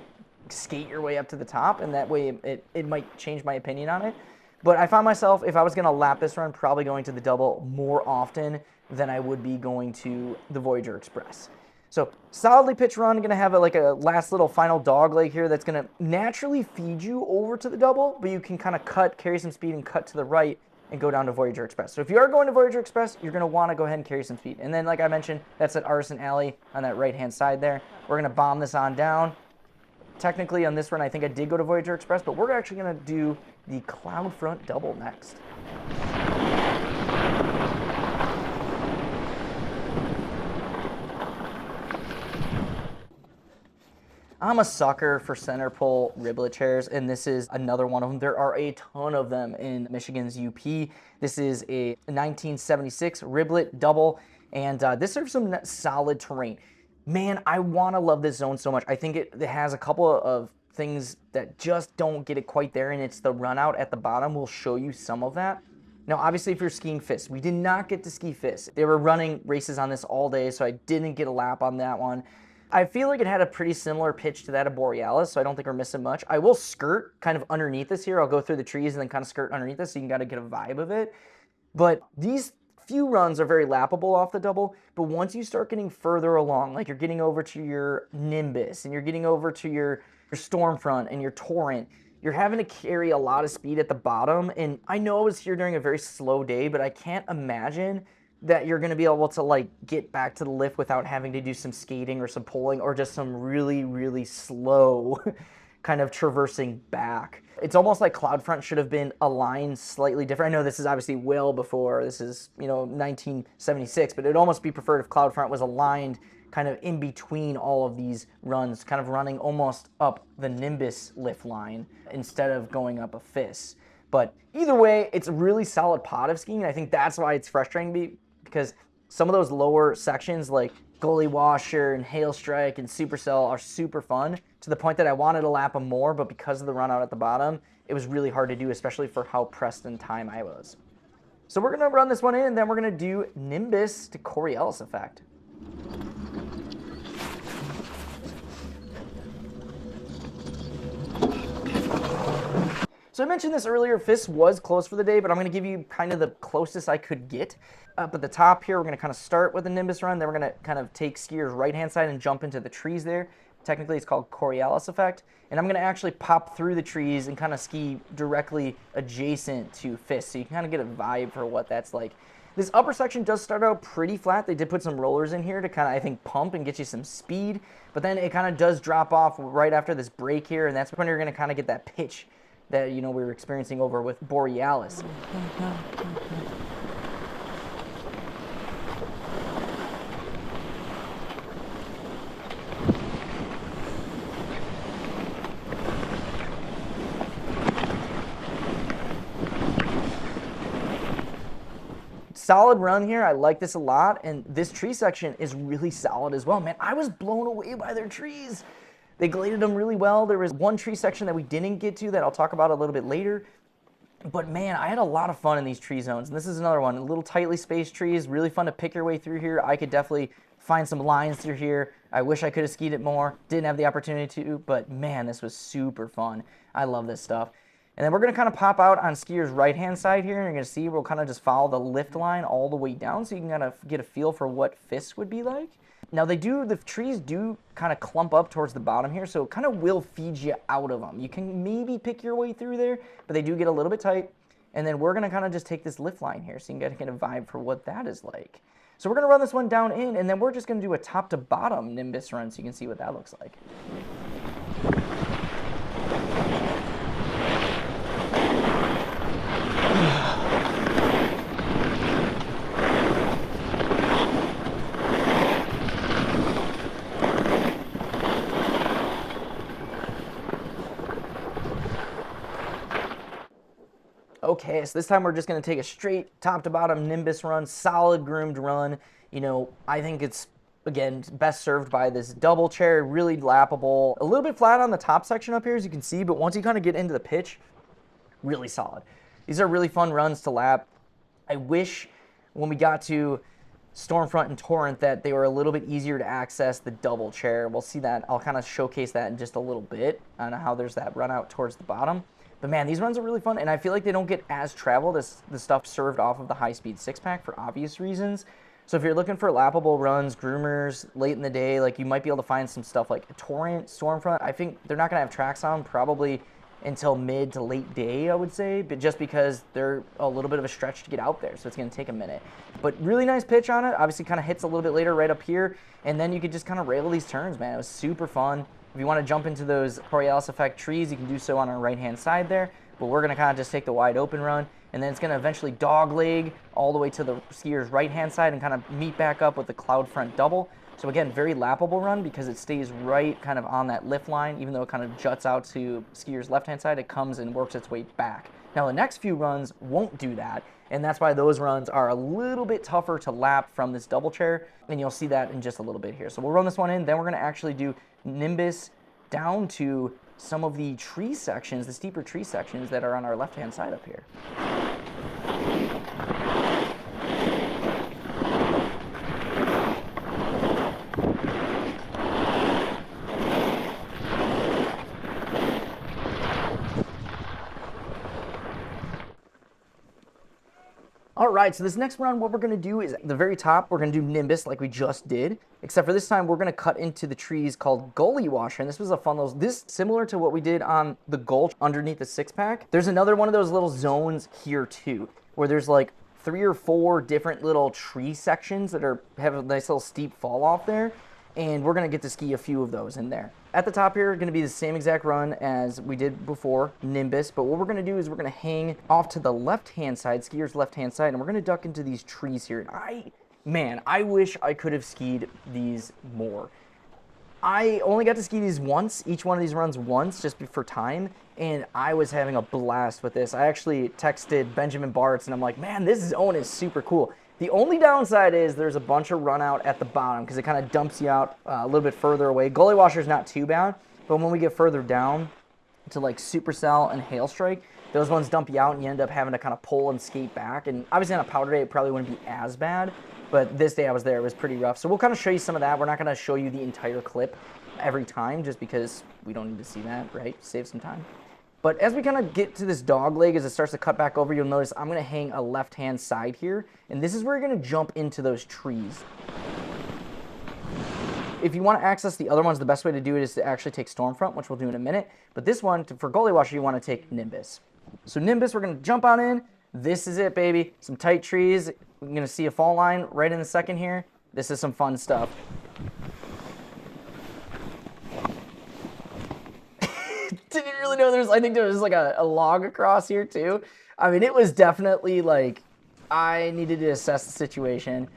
skate your way up to the top, and that way it might change my opinion on it. But I found myself, if I was going to lap this run, probably going to the double more often than I would be going to the Voyageur Express. So solidly pitch run, going to have like a last little final dog leg here that's going to naturally feed you over to the double, but you can kind of carry some speed and cut to the right and go down to Voyageur Express. So if you are going to Voyageur Express, you're going to want to go ahead and carry some speed. And then, like I mentioned, that's at Artisan Alley on that right-hand side there. We're going to bomb this on down. Technically, on this run, I think I did go to Voyageur Express, but we're actually going to do the Cloudfront Double next. I'm a sucker for center pole riblet chairs, and this is another one of them. There are a ton of them in Michigan's UP. This is a 1976 riblet double, and this serves some solid terrain. Man, I want to love this zone so much. I think it has a couple of things that just don't get it quite there, and it's the run out at the bottom. We'll show you some of that. Now, obviously, if you're skiing FIS, we did not get to ski FIS. They were running races on this all day, so I didn't get a lap on that one. I feel like it had a pretty similar pitch to that of Borealis, so I don't think we're missing much. I will skirt kind of underneath this here. I'll go through the trees and then kind of skirt underneath this, so you can kind of get a vibe of it. But these few runs are very lappable off the double, but once you start getting further along, like you're getting over to your Nimbus and you're getting over to your Stormfront and your Torrent, you're having to carry a lot of speed at the bottom. And I know I was here during a very slow day, but I can't imagine that you're going to be able to like get back to the lift without having to do some skating or some pulling or just some really, really slow kind of traversing back. It's almost like Cloudfront should have been aligned slightly different. I know this is obviously well before, this is, 1976, but it'd almost be preferred if Cloudfront was aligned kind of in between all of these runs, kind of running almost up the Nimbus lift line instead of going up a FIS. But either way, it's a really solid pot of skiing. I think that's why it's frustrating me, because some of those lower sections like Gully Washer and Hailstrike and Supercell are super fun to the point that I wanted to lap them more, but because of the run out at the bottom, it was really hard to do, especially for how pressed in time I was. So we're going to run this one in, and then we're going to do Nimbus to Coriolis Effect. So I mentioned this earlier, FIS was closed for the day, but I'm going to give you kind of the closest I could get. Up at the top here, we're going to kind of start with the Nimbus run, then we're going to kind of take skier's right-hand side and jump into the trees there. Technically, it's called Coriolis Effect. And I'm going to actually pop through the trees and kind of ski directly adjacent to FIS, so you can kind of get a vibe for what that's like. This upper section does start out pretty flat. They did put some rollers in here to kind of, I think, pump and get you some speed, but then it kind of does drop off right after this break here, and that's when you're going to kind of get that pitch that we were experiencing over with Borealis. Solid run here. I like this a lot, and this tree section is really solid as well. Man, I was blown away by their trees. They gladed them really well. There was one tree section that we didn't get to that I'll talk about a little bit later. But man, I had a lot of fun in these tree zones. And this is another one. Little tightly spaced trees, really fun to pick your way through here. I could definitely find some lines through here. I wish I could have skied it more. Didn't have the opportunity to, but man, this was super fun. I love this stuff. And then we're going to kind of pop out on skier's right-hand side here. And you're going to see we'll kind of just follow the lift line all the way down so you can kind of get a feel for what FIS would be like. Now the trees do kind of clump up towards the bottom here, so it kind of will feed you out of them. You can maybe pick your way through there, but they do get a little bit tight. And then we're going to kind of just take this lift line here so you can get a vibe for what that is like. So we're going to run this one down in, and then we're just going to do a top to bottom Nimbus run so you can see what that looks like. Okay, so this time we're just going to take a straight top to bottom Nimbus run, solid groomed run. I think it's, again, best served by this double chair, really lappable. A little bit flat on the top section up here, as you can see, but once you kind of get into the pitch, really solid. These are really fun runs to lap. I wish when we got to Stormfront and Torrent that they were a little bit easier to access the double chair. We'll see that. I'll kind of showcase that in just a little bit on how there's that run out towards the bottom. But man, these runs are really fun, and I feel like they don't get as traveled as the stuff served off of the high-speed 6-pack for obvious reasons. So if you're looking for lappable runs, groomers, late in the day, like you might be able to find some stuff like Torrent, Stormfront. I think they're not going to have tracks on probably until mid to late day, I would say, but just because they're a little bit of a stretch to get out there, so it's going to take a minute. But really nice pitch on it. Obviously kind of hits a little bit later right up here, and then you could just kind of rail these turns, man. It was super fun. If you want to jump into those Coriolis Effect trees, you can do so on our right-hand side there, but we're going to kind of just take the wide open run, and then it's going to eventually dogleg all the way to the skier's right-hand side and kind of meet back up with the Cloudfront Double. So again, very lappable run because it stays right kind of on that lift line. Even though it kind of juts out to skier's left-hand side, it comes and works its way back. Now the next few runs won't do that, and that's why those runs are a little bit tougher to lap from this double chair, and you'll see that in just a little bit here. So we'll run this one in, then we're going to actually do Nimbus down to some of the tree sections, the steeper tree sections that are on our left-hand side up here. All right, so this next run, what we're going to do is at the very top, we're going to do Nimbus like we just did, except for this time, we're going to cut into the trees called Guliy Washer, and this was a fun little, this similar to what we did on the Gulch underneath the 6-pack. There's another one of those little zones here too, where there's like 3 or 4 different little tree sections that have a nice little steep fall off there, and we're going to get to ski a few of those in there. At the top here, going to be the same exact run as we did before, Nimbus, but what we're going to do is we're going to hang off to the left-hand side, skier's left-hand side, and we're going to duck into these trees here. And I wish I could have skied these more. I only got to ski these once, each one of these runs once, just for time, and I was having a blast with this. I actually texted Benjamin Bartz, and I'm like, man, this zone is super cool. The only downside is there's a bunch of run out at the bottom because it kind of dumps you out a little bit further away. Guliy Washer is not too bad, but when we get further down to like Supercell and Hailstrike, those ones dump you out and you end up having to kind of pull and skate back. And obviously on a powder day, it probably wouldn't be as bad, but this day I was there, it was pretty rough. So we'll kind of show you some of that. We're not going to show you the entire clip every time just because we don't need to see that, right? Save some time. But as we kind of get to this dog leg, as it starts to cut back over, you'll notice I'm going to hang a left-hand side here, and this is where you're going to jump into those trees. If you want to access the other ones, the best way to do it is to actually take Stormfront, which we'll do in a minute. But this one, for Guliy Washer, you want to take Nimbus. So Nimbus, we're going to jump on in. This is it, baby. Some tight trees. We're going to see a fall line right in a second here. This is some fun stuff. Didn't really know I think there was like a log across here too. I mean, it was definitely like, I needed to assess the situation.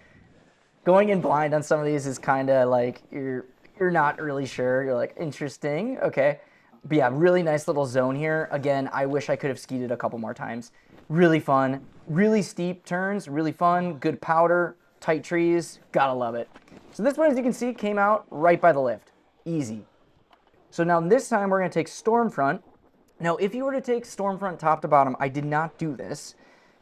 Going in blind on some of these is kind of like, you're not really sure. You're like, interesting, okay. But yeah, really nice little zone here. Again, I wish I could have skied it a couple more times. Really fun, really steep turns, really fun, good powder, tight trees, gotta love it. So this one, as you can see, came out right by the lift, easy. So now this time we're going to take Stormfront. Now if you were to take Stormfront top to bottom, I did not do this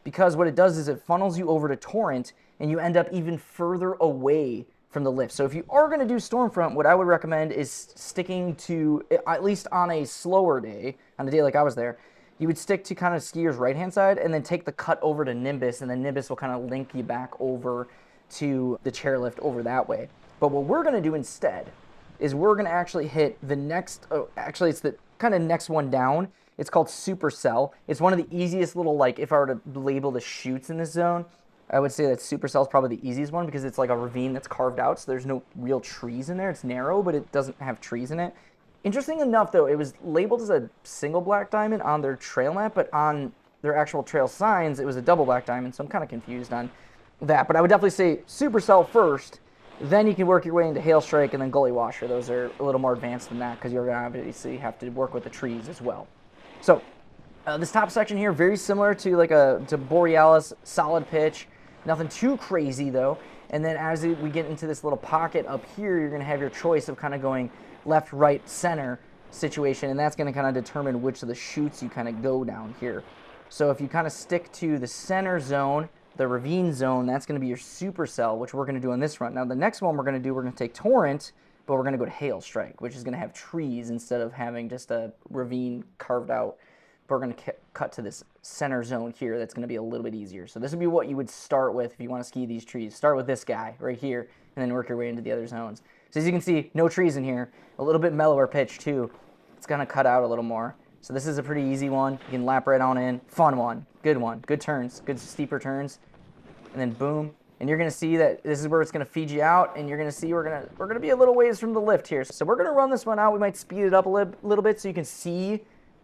because what it does is it funnels you over to Torrent and you end up even further away from the lift. So if you are going to do Stormfront, what I would recommend is sticking to, at least on a slower day, on a day like I was there, you would stick to kind of skier's right-hand side and then take the cut over to Nimbus, and then Nimbus will kind of link you back over to the chairlift over that way. But what we're going to do instead is we're going to actually hit the next, actually it's the kind of next one down. It's called Supercell. It's one of the easiest little, like, if I were to label the chutes in this zone, I would say that Supercell is probably the easiest one because it's like a ravine that's carved out, so there's no real trees in there. It's narrow, but it doesn't have trees in it. Interesting enough, though, it was labeled as a single black diamond on their trail map, but on their actual trail signs, it was a double black diamond, so I'm kind of confused on that. But I would definitely say Supercell first, then you can work your way into Hailstrike and then Guliy Washer. Those are a little more advanced than that because you're going to obviously have to work with the trees as well. So this top section here, very similar to like to Borealis, solid pitch. Nothing too crazy though. And then as we get into this little pocket up here, you're going to have your choice of kind of going left, right, center situation. And that's going to kind of determine which of the chutes you kind of go down here. So if you kind of stick to the center zone, the ravine zone, that's going to be your Supercell, which we're going to do on this run. Now the next one we're going to take Torrent, but we're going to go to Hailstrike, which is going to have trees instead of having just a ravine carved out. but we're going to cut to this center zone here that's going to be a little bit easier. So this would be what you would start with if you want to ski these trees. Start with this guy right here, and then work your way into the other zones. So as you can see, no trees in here, a little bit mellower pitch too. It's going to cut out a little more. So this is a pretty easy one. You can lap right on in. Fun one, good turns, good steeper turns, and then boom. And you're going to see that this is where it's going to feed you out, and you're going to see we're going to be a little ways from the lift here. So we're going to run this one out. We might speed it up a little bit so you can see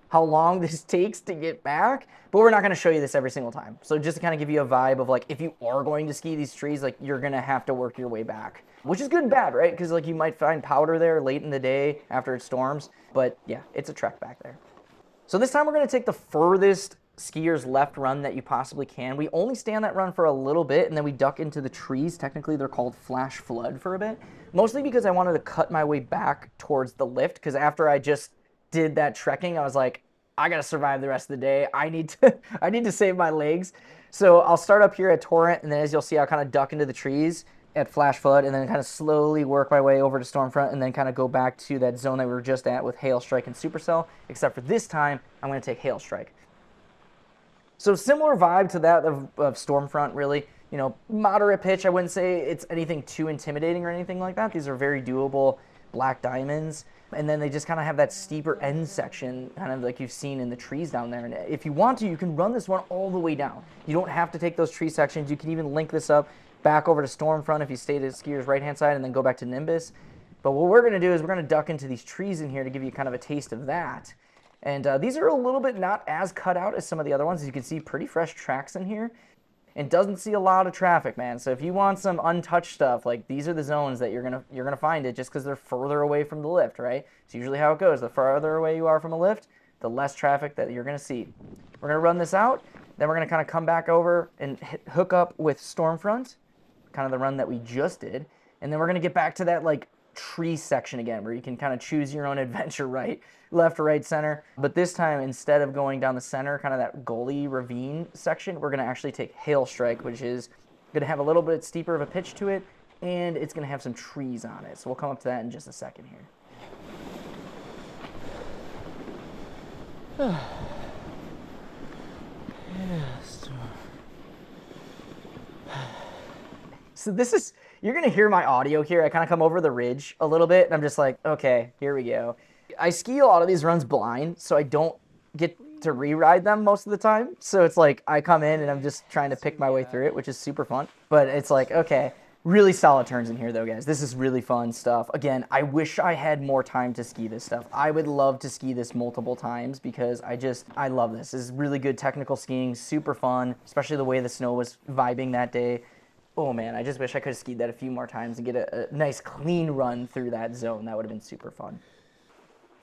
how long this takes to get back, but we're not going to show you this every single time. So just to kind of give you a vibe of like, if you are going to ski these trees, like you're going to have to work your way back, which is good and bad, right? Because like you might find powder there late in the day after it storms, but yeah, it's a trek back there. So this time we're going to take the furthest skier's left run that you possibly can. We only stay on that run for a little bit, and then we duck into the trees. Technically, they're called flash flood for a bit, mostly because I wanted to cut my way back towards the lift, because after I just did that trekking, I was like, I got to survive the rest of the day. I need to save my legs. So I'll start up here at Torrent, and then as you'll see, I'll kind of duck into the trees at flash flood, and then kind of slowly work my way over to Stormfront, and then kind of go back to that zone that we were just at with Hailstrike and Supercell, except for this time, I'm going to take Hailstrike. So similar vibe to that of Stormfront, really. You know, moderate pitch. I wouldn't say it's anything too intimidating or anything like that. These are very doable black diamonds. And then they just kind of have that steeper end section, kind of like you've seen in the trees down there. And if you want to, you can run this one all the way down. You don't have to take those tree sections. You can even link this up back over to Stormfront if you stay to skier's right-hand side and then go back to Nimbus. But what we're going to do is we're going to duck into these trees in here to give you kind of a taste of that. And these are a little bit not as cut out as some of the other ones. As you can see, pretty fresh tracks in here. And doesn't see a lot of traffic, man. So if you want some untouched stuff, like these are the zones that you're gonna find it just because they're further away from the lift, right? It's usually how it goes. The farther away you are from a lift, the less traffic that you're gonna see. We're gonna run this out, then we're gonna kind of come back over and hook up with Stormfront, kind of the run that we just did, and then we're gonna get back to that like tree section again, where you can kind of choose your own adventure, right? Left, right, center. But this time, instead of going down the center, kind of that Guliy ravine section, we're going to actually take Hailstrike, which is going to have a little bit steeper of a pitch to it, and it's going to have some trees on it. So we'll come up to that in just a second here. So this is, you're going to hear my audio here. I kind of come over the ridge a little bit, and I'm just like, okay, here we go. I ski a lot of these runs blind, so I don't get to re-ride them most of the time. So it's like I come in and I'm just trying to pick my way through it, which is super fun. But it's like, okay, really solid turns in here though, guys. This is really fun stuff. Again, I wish I had more time to ski this stuff. I would love to ski this multiple times because I love this. This is really good technical skiing, super fun, especially the way the snow was vibing that day. Oh man, I just wish I could have skied that a few more times and get a nice clean run through that zone. That would have been super fun.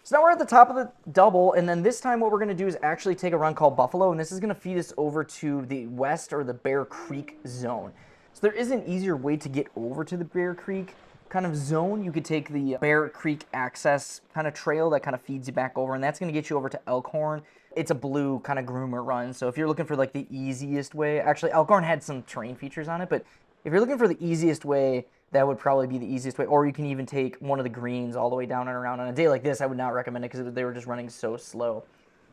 So now we're at the top of the double, and then this time what we're going to do is actually take a run called Buffalo, and this is going to feed us over to the west or the Bear Creek zone. So there is an easier way to get over to the Bear Creek kind of zone. You could take the Bear Creek access kind of trail that kind of feeds you back over, and that's going to get you over to Elkhorn. It's a blue kind of groomer run, so if you're looking for like the easiest way, actually Elkhorn had some terrain features on it, but if you're looking for the easiest way, that would probably be the easiest way. Or you can even take one of the greens all the way down and around. On a day like this, I would not recommend it because they were just running so slow.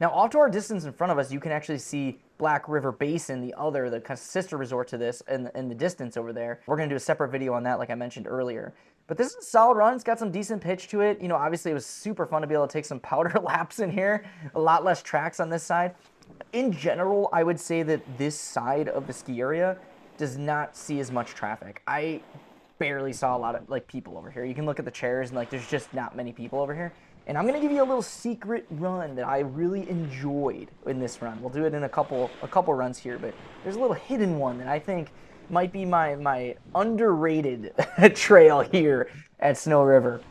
Now, off to our distance in front of us, you can actually see Black River Basin, the kind of sister resort to this, in the distance over there. We're going to do a separate video on that, like I mentioned earlier. But this is a solid run. It's got some decent pitch to it. You know, obviously it was super fun to be able to take some powder laps in here. A lot less tracks on this side. In general, I would say that this side of the ski area does not see as much traffic. I barely saw a lot of like people over here. You can look at the chairs and like there's just not many people over here. And I'm gonna give you a little secret run that I really enjoyed in this run. We'll do it in a couple runs here, but there's a little hidden one that I think might be my underrated trail here at Snowriver.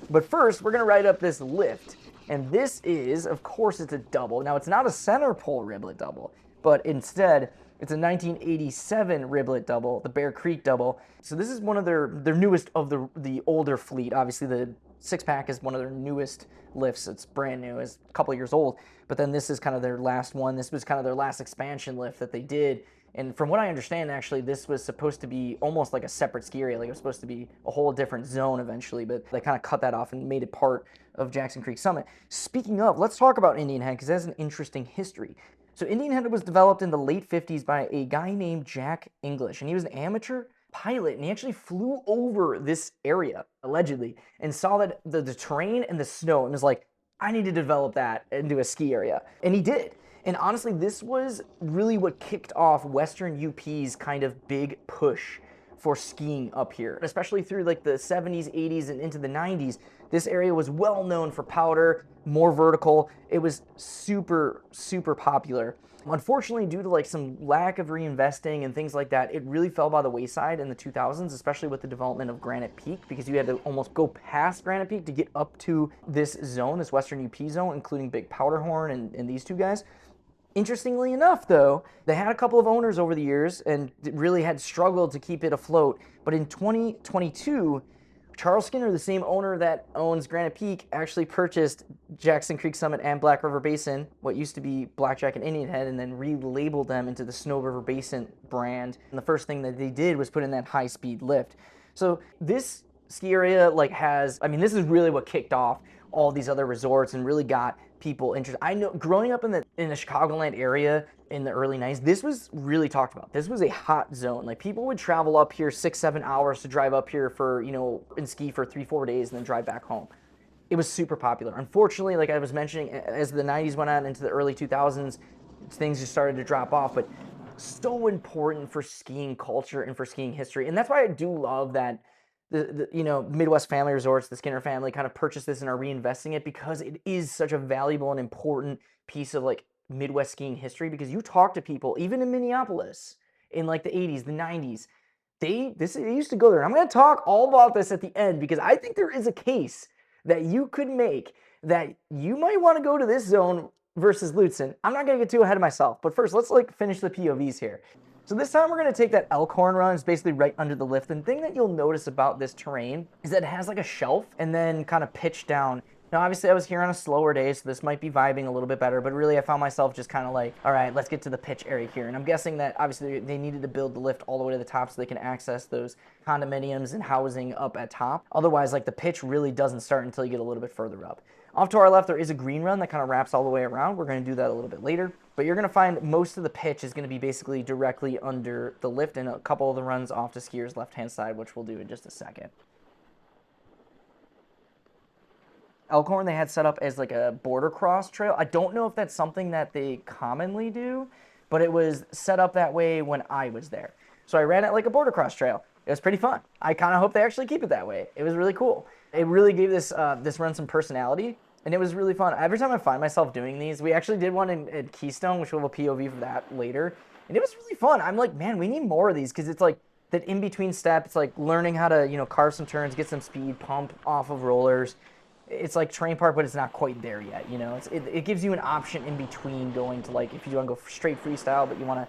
But first, we're going to ride up this lift. And this is, of course, it's a double. Now, it's not a center pole riblet double, but instead, it's a 1987 riblet double, the Bear Creek double. So this is one of their newest of the older fleet. Obviously, the six-pack is one of their newest lifts. It's brand new, it's a couple years old. But then this is kind of their last one. This was kind of their last expansion lift that they did. And from what I understand, actually, this was supposed to be almost like a separate ski area. Like it was supposed to be a whole different zone eventually, but they kind of cut that off and made it part of Jackson Creek Summit. Speaking of, let's talk about Indian Head because it has an interesting history. So Indian Head was developed in the late 50s by a guy named Jack English, and he was an amateur pilot, and he actually flew over this area, allegedly, and saw that the terrain and the snow, and was like, I need to develop that into a ski area. And he did. And honestly, this was really what kicked off Western UP's kind of big push for skiing up here, especially through like the 70s, 80s, and into the 90s. This area was well known for powder, more vertical. It was super, super popular. Unfortunately, due to like some lack of reinvesting and things like that, it really fell by the wayside in the 2000s, especially with the development of Granite Peak, because you had to almost go past Granite Peak to get up to this zone, this Western UP zone, including Big Powderhorn and these two guys. Interestingly enough, though, they had a couple of owners over the years and really had struggled to keep it afloat. But in 2022, Charles Skinner, the same owner that owns Granite Peak, actually purchased Jackson Creek Summit and Black River Basin, what used to be Blackjack and Indian Head, and then relabeled them into the Snow River Basin brand. And the first thing that they did was put in that high-speed lift. So this ski area this is really what kicked off all these other resorts and really got people interested. I know growing up in the Chicagoland area in the early 90s, this was really talked about. This was a hot zone. Like people would travel up here 6-7 hours to drive up here for, and ski for 3-4 days and then drive back home. It was super popular. Unfortunately, like I was mentioning, as the 90s went on into the early 2000s, things just started to drop off, but so important for skiing culture and for skiing history. And that's why I do love that the Midwest Family Resorts, the Skinner family kind of purchased this and are reinvesting it, because it is such a valuable and important piece of like Midwest skiing history. Because you talk to people, even in Minneapolis in like the 80s, the 90s, they used to go there. And I'm going to talk all about this at the end, because I think there is a case that you could make that you might want to go to this zone versus Lutsen. I'm not going to get too ahead of myself, but first let's like finish the POVs here. So this time we're going to take that Elkhorn run. It's basically right under the lift. And the thing that you'll notice about this terrain is that it has like a shelf and then kind of pitched down. Now, obviously I was here on a slower day, so this might be vibing a little bit better, but really I found myself just kind of like, all right, let's get to the pitch area here. And I'm guessing that obviously they needed to build the lift all the way to the top so they can access those condominiums and housing up at top. Otherwise, like the pitch really doesn't start until you get a little bit further up. Off to our left, there is a green run that kind of wraps all the way around. We're going to do that a little bit later. But you're going to find most of the pitch is going to be basically directly under the lift, and a couple of the runs off to skiers' left-hand side, which we'll do in just a second. Elkhorn, they had set up as like a border cross trail. I don't know if that's something that they commonly do, but it was set up that way when I was there. So I ran it like a border cross trail. It was pretty fun. I kind of hope they actually keep it that way. It was really cool. It really gave this run some personality, and it was really fun. Every time I find myself doing these, we actually did one in Keystone, which we'll have a POV for that later, and it was really fun. I'm like, man, we need more of these, because it's like that in-between step. It's like learning how to, carve some turns, get some speed, pump off of rollers. It's like terrain park, but it's not quite there yet, It gives you an option in between going to, like, if you want to go straight freestyle, but you want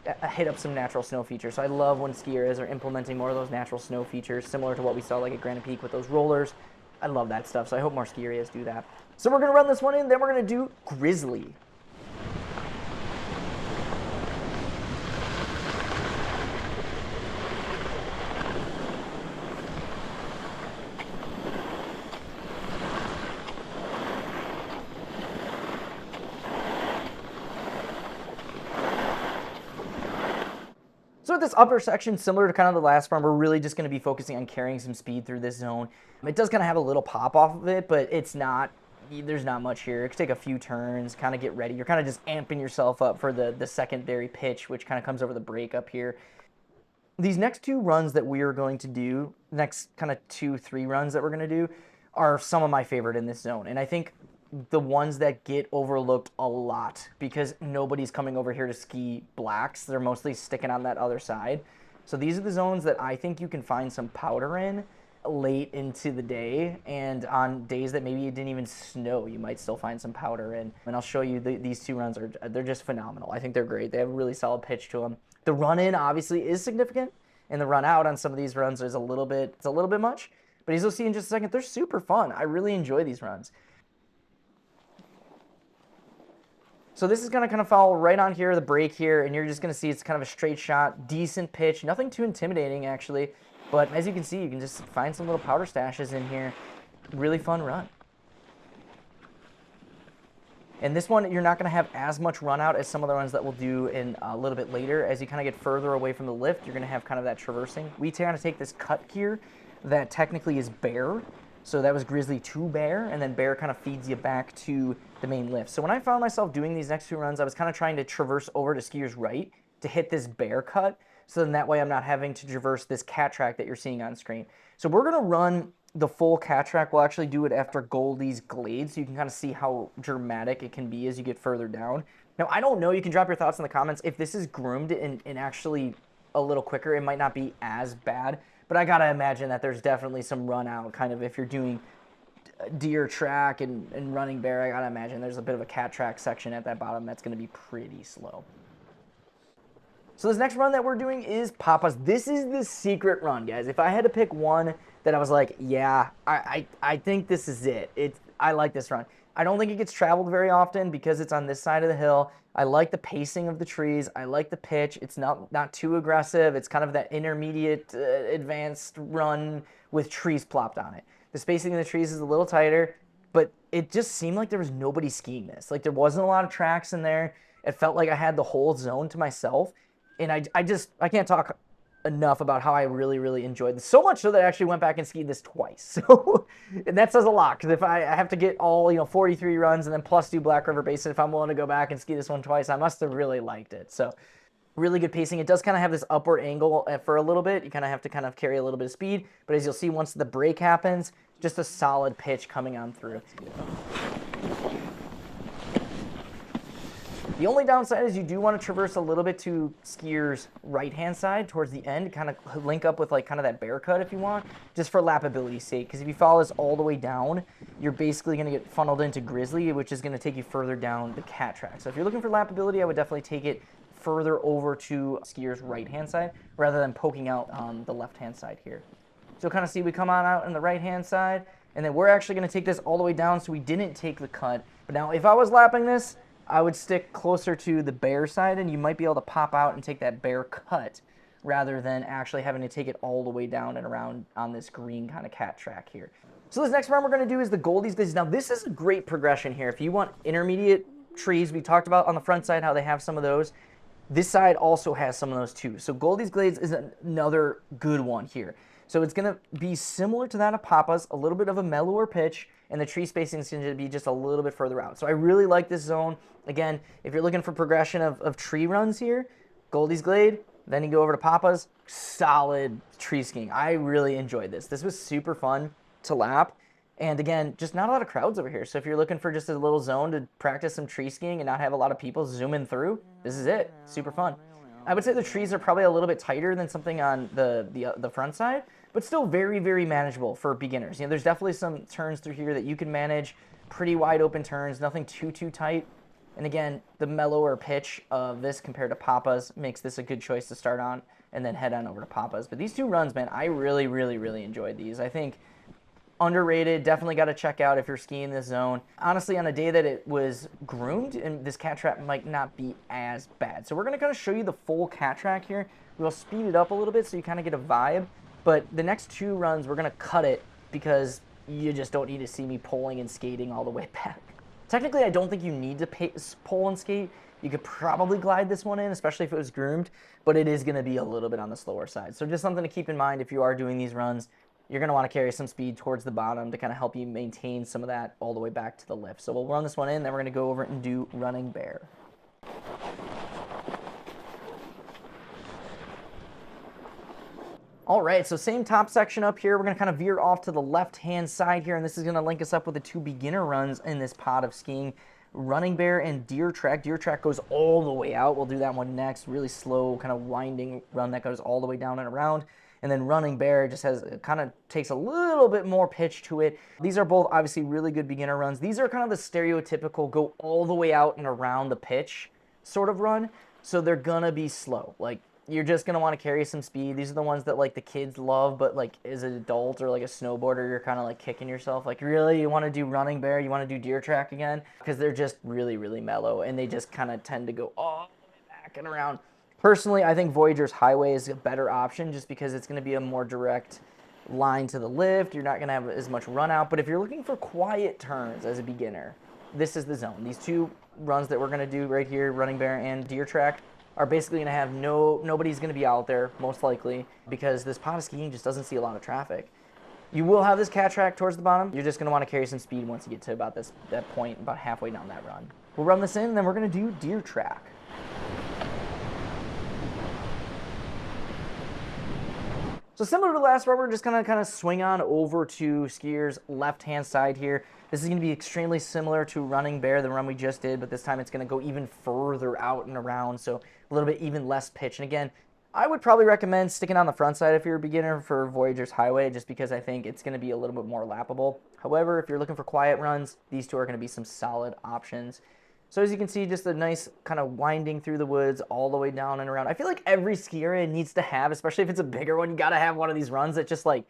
to hit up some natural snow features. So I love when skiers are implementing more of those natural snow features, similar to what we saw like at Granite Peak with those rollers. I love that stuff, so I hope more ski areas do that. So we're going to run this one in, then we're going to do Grizzly. So at this upper section, similar to kind of the last run, we're really just going to be focusing on carrying some speed through this zone. It does kind of have a little pop off of it, but there's not much here. It could take a few turns, kind of get ready. You're kind of just amping yourself up for the secondary pitch, which kind of comes over the break up here. These next two runs that we are going to do, next kind of 2-3 runs that we're going to do, are some of my favorite in this zone. And I think the ones that get overlooked a lot because nobody's coming over here to ski blacks. They're mostly sticking on that other side. So these are the zones that I think you can find some powder in. late into the day, and on days that maybe it didn't even snow, you might still find some powder in. And I'll show you these 2 runs they're just phenomenal. I think they're great. They have a really solid pitch to them. The run in obviously is significant, and the run out on some of these runs is a little bit much. But as you'll see in just a second, they're super fun. I really enjoy these runs. So this is going to kind of follow right on here, the break here, and you're just going to see it's kind of a straight shot, decent pitch, nothing too intimidating actually. But as you can see, you can just find some little powder stashes in here. Really fun run. And this one, you're not going to have as much run out as some of the runs that we'll do in a little bit later. As you kind of get further away from the lift, you're going to have kind of that traversing. We kind of take this cut here that technically is bare. So that was Grizzly to Bear, and then Bear kind of feeds you back to the main lift. So when I found myself doing these next 2 runs, I was kind of trying to traverse over to Skier's right to hit this Bear cut, so then that way I'm not having to traverse this cat track that you're seeing on screen. So we're going to run the full cat track. We'll actually do it after Goldi's Glade, so you can kind of see how dramatic it can be as you get further down. Now, I don't know, you can drop your thoughts in the comments. If this is groomed and actually a little quicker, it might not be as bad. But I gotta imagine that there's definitely some run out, kind of if you're doing deer track and running bear. I gotta imagine there's a bit of a cat track section at that bottom that's gonna be pretty slow. So this next run that we're doing is Papa's. This is the secret run, guys. If I had to pick one that I was like, yeah, I think this is it. I like this run. I don't think it gets traveled very often because it's on this side of the hill. I like the pacing of the trees. I like the pitch. It's not too aggressive. It's kind of that intermediate advanced run with trees plopped on it. The spacing in the trees is a little tighter, but it just seemed like there was nobody skiing this. Like there wasn't a lot of tracks in there. It felt like I had the whole zone to myself. And I can't talk enough about how I really enjoyed this. So much so that I actually went back and skied this twice. So, and that says a lot, because if I have to get all 43 runs and then plus do Black River Basin, if I'm willing to go back and ski this one twice, I must have really liked it. So really good pacing. It does kind of have this upward angle for a little bit. You kind of have to carry a little bit of speed, but as you'll see once the break happens, just a solid pitch coming on through. The only downside is you do want to traverse a little bit to Skier's right-hand side towards the end, kind of link up with kind of that bear cut if you want, just for lappability's sake. Because if you follow this all the way down, you're basically going to get funneled into Grizzly, which is going to take you further down the cat track. So if you're looking for lappability, I would definitely take it further over to Skier's right-hand side rather than poking out on the left-hand side here. So kind of see we come on out on the right-hand side, and then we're actually going to take this all the way down so we didn't take the cut. But now if I was lapping this, I would stick closer to the bear side, and you might be able to pop out and take that bear cut rather than actually having to take it all the way down and around on this green kind of cat track here. So this next run we're going to do is the Goldi's. Now this is a great progression here. If you want intermediate trees, we talked about on the front side how they have some of those. This side also has some of those too. So Goldi's Glades is another good one here. So it's going to be similar to that of Papa's, a little bit of a mellower pitch, and the tree spacing is going to be just a little bit further out. So I really like this zone. Again, if you're looking for progression of tree runs here, Goldi's Glade, then you go over to Papa's, solid tree skiing. I really enjoyed this. This was super fun to lap. And again, just not a lot of crowds over here. So if you're looking for just a little zone to practice some tree skiing and not have a lot of people zooming through, this is it. Super fun. I would say the trees are probably a little bit tighter than something on the front side, but still very manageable for beginners. There's definitely some turns through here that you can manage, pretty wide open turns, nothing too tight. And again, the mellower pitch of this compared to Papa's makes this a good choice to start on and then head on over to Papa's. But these 2 runs, man, I really enjoyed these. I think underrated, definitely got to check out if you're skiing this zone. Honestly, on a day that it was groomed, and this cat track might not be as bad. So we're going to kind of show you the full cat track here. We'll speed it up a little bit so you kind of get a vibe. But the next 2 runs, we're going to cut it because you just don't need to see me pulling and skating all the way back. Technically, I don't think you need to pull and skate. You could probably glide this one in, especially if it was groomed, but it is going to be a little bit on the slower side. So just something to keep in mind if you are doing these runs. You're going to want to carry some speed towards the bottom to kind of help you maintain some of that all the way back to the lift. So we'll run this one in, then we're going to go over and do running bear. All right, so same top section up here. We're going to kind of veer off to the left-hand side here, and this is going to link us up with the 2 beginner runs in this pod of skiing. Running bear and deer track. Deer track goes all the way out. We'll do that one next. Really slow, kind of winding run that goes all the way down and around. And then Running Bear just has, kind of takes a little bit more pitch to it. These are both obviously really good beginner runs. These are kind of the stereotypical go all the way out and around the pitch sort of run. So they're gonna be slow. Like, you're just gonna want to carry some speed. These are the ones that like the kids love, but like as an adult or like a snowboarder, you're kind of like kicking yourself. Like, really, you want to do Running Bear? You want to do Deer Track again? Because they're just really, really mellow, and they just kind of tend to go all the way back and around. Personally, I think Voyageur's Highway is a better option just because it's going to be a more direct line to the lift. You're not going to have as much run out. But if you're looking for quiet turns as a beginner, this is the zone. These two runs that we're going to do right here, Running Bear and Deer Track, are basically going to have nobody's going to be out there, most likely, because this pot of skiing just doesn't see a lot of traffic. You will have this cat track towards the bottom. You're just going to want to carry some speed once you get to about that point, about halfway down that run. We'll run this in, and then we're going to do Deer Track. So similar to the last run, we're just going to kind of swing on over to skier's left-hand side here. This is going to be extremely similar to Running Bear, the run we just did, but this time it's going to go even further out and around, so a little bit even less pitch. And again, I would probably recommend sticking on the front side if you're a beginner for Voyageur's Highway, just because I think it's going to be a little bit more lappable. However, if you're looking for quiet runs, these two are going to be some solid options. So as you can see, just a nice kind of winding through the woods all the way down and around. I feel like every ski area needs to have, especially if it's a bigger one, you got to have one of these runs that just like,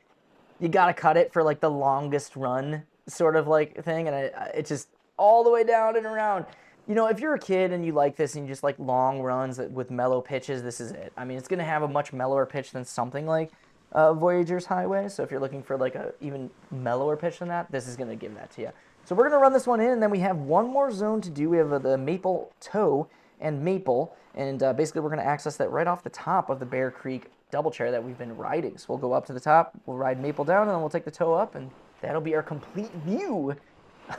you got to cut it for like the longest run sort of like thing. And it's just all the way down and around. You know, if you're a kid and you like this and you just like long runs with mellow pitches, this is it. I mean, it's going to have a much mellower pitch than something like Voyageur's Highway. So if you're looking for like a even mellower pitch than that, this is going to give that to you. So we're going to run this one in, and then we have one more zone to do. We have the Maple Toe and Maple, and basically we're going to access that right off the top of the Bear Creek double chair that we've been riding. So we'll go up to the top, we'll ride Maple down, and then we'll take the toe up, and that'll be our complete view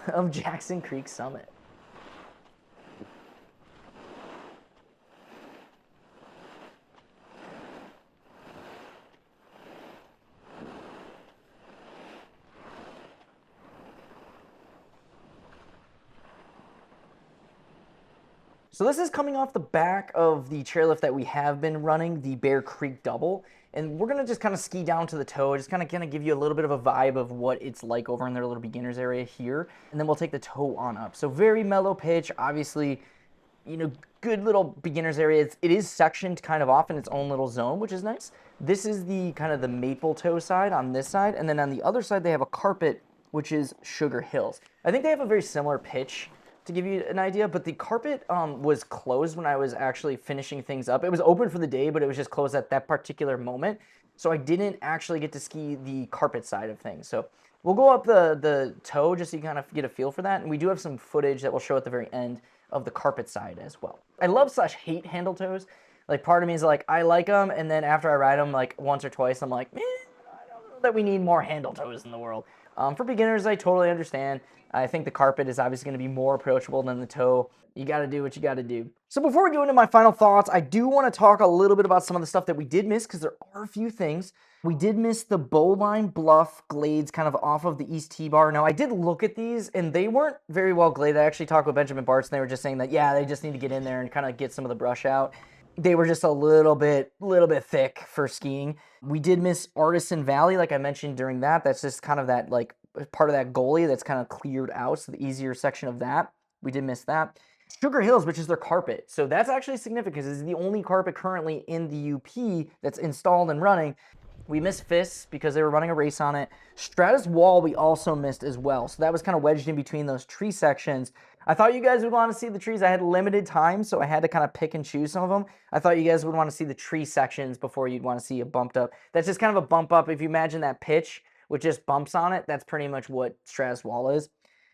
of Jackson Creek Summit. So this is coming off the back of the chairlift that we have been running, the Bear Creek Double. And we're going to just kind of ski down to the toe, just kind of give you a little bit of a vibe of what it's like over in their little beginners area here. And then we'll take the toe on up. So very mellow pitch, obviously, you know, good little beginners area. It is sectioned kind of off in its own little zone, which is nice. This is the kind of the Maple Toe side on this side. And then on the other side, they have a carpet, which is Sugar Hills. I think they have a very similar pitch, to give you an idea, but the carpet was closed when I was actually finishing things up. It was open for the day, but it was just closed at that particular moment. So I didn't actually get to ski the carpet side of things. So we'll go up the toe just so you kind of get a feel for that. And we do have some footage that we'll show at the very end of the carpet side as well. I love / hate handle toes. Like, part of me is like, I like them, and then after I ride them like once or twice, I'm like, man, I don't know that we need more handle toes in the world. For beginners, I totally understand. I think the carpet is obviously going to be more approachable than the toe. You got to do what you got to do. So before we go into my final thoughts, I do want to talk a little bit about some of the stuff that we did miss, because there are a few things. We did miss the Bowline Bluff Glades kind of off of the East T-bar. Now, I did look at these, and they weren't very well gladed. I actually talked with Benjamin Bartz, and they were just saying that, yeah, they just need to get in there and kind of get some of the brush out. They were just a little bit thick for skiing. We did miss Artisan Valley, like I mentioned during that. That's just kind of that, like, part of that Guliy that's kind of cleared out, so the easier section of that. We did miss that. Sugar Hills, which is their carpet. So that's actually significant because it's the only carpet currently in the UP that's installed and running. We missed Fists because they were running a race on it. Stratus Wall we also missed as well. So that was kind of wedged in between those tree sections. I thought you guys would want to see the trees. I had limited time, so I had to kind of pick and choose some of them. I thought you guys would want to see the tree sections before you'd want to see a bumped up. That's just kind of a bump up. If you imagine that pitch with just bumps on it, that's pretty much what Stratus Wall is.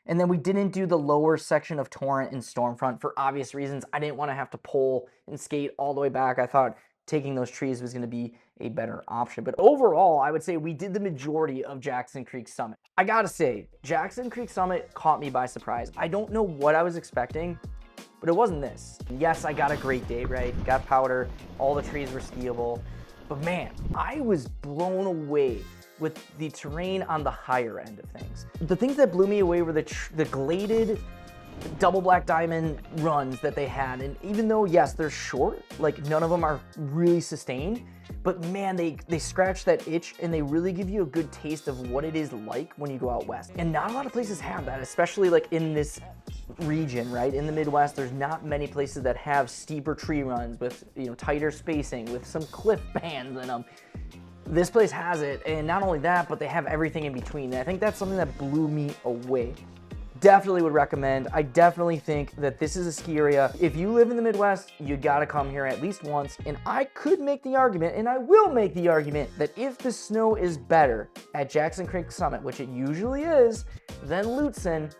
And then we didn't do the lower section of Torrent and Stormfront for obvious reasons. I didn't want to have to pull and skate all the way back. I thought taking those trees was going to be a better option. But overall, I would say we did the majority of Jackson Creek Summit. I gotta say, Jackson Creek Summit caught me by surprise. I don't know what I was expecting, but it wasn't this. Yes, I got a great day, right? Got powder, all the trees were skiable. But man, I was blown away with the terrain on the higher end of things. The things that blew me away were the gladed double black diamond runs that they had. And even though, yes, they're short, like none of them are really sustained, but man, they scratch that itch and they really give you a good taste of what it is like when you go out west. And not a lot of places have that, especially like in this region, right? In the Midwest, there's not many places that have steeper tree runs with, you know, tighter spacing, with some cliff bands in them. This place has it, and not only that, but they have everything in between. And I think that's something that blew me away. Definitely would recommend. I definitely think that this is a ski area. If you live in the Midwest, you gotta come here at least once. And I could make the argument, and I will make the argument, that if the snow is better at Jackson Creek Summit, which it usually is, than Lutsen,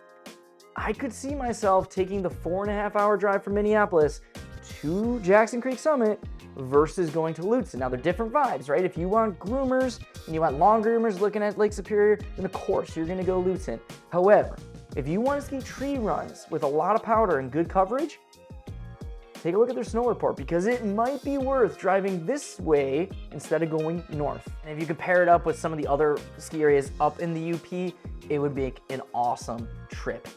I could see myself taking the 4.5-hour drive from Minneapolis to Jackson Creek Summit versus going to Lutsen. Now, they're different vibes, right? If you want groomers and you want long groomers looking at Lake Superior, then of course you're gonna go Lutsen. However, if you want to ski tree runs with a lot of powder and good coverage, take a look at their snow report, because it might be worth driving this way instead of going north. And if you compare it up with some of the other ski areas up in the UP, it would make an awesome trip.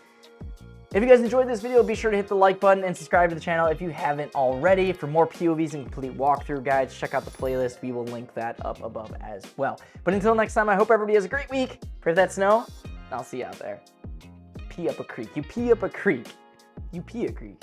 If you guys enjoyed this video, be sure to hit the like button and subscribe to the channel if you haven't already. For more POVs and complete walkthrough guides, check out the playlist. We will link that up above as well. But until next time, I hope everybody has a great week. Pray for that snow. I'll see you out there. Pee up a creek. You pee up a creek. You pee a creek.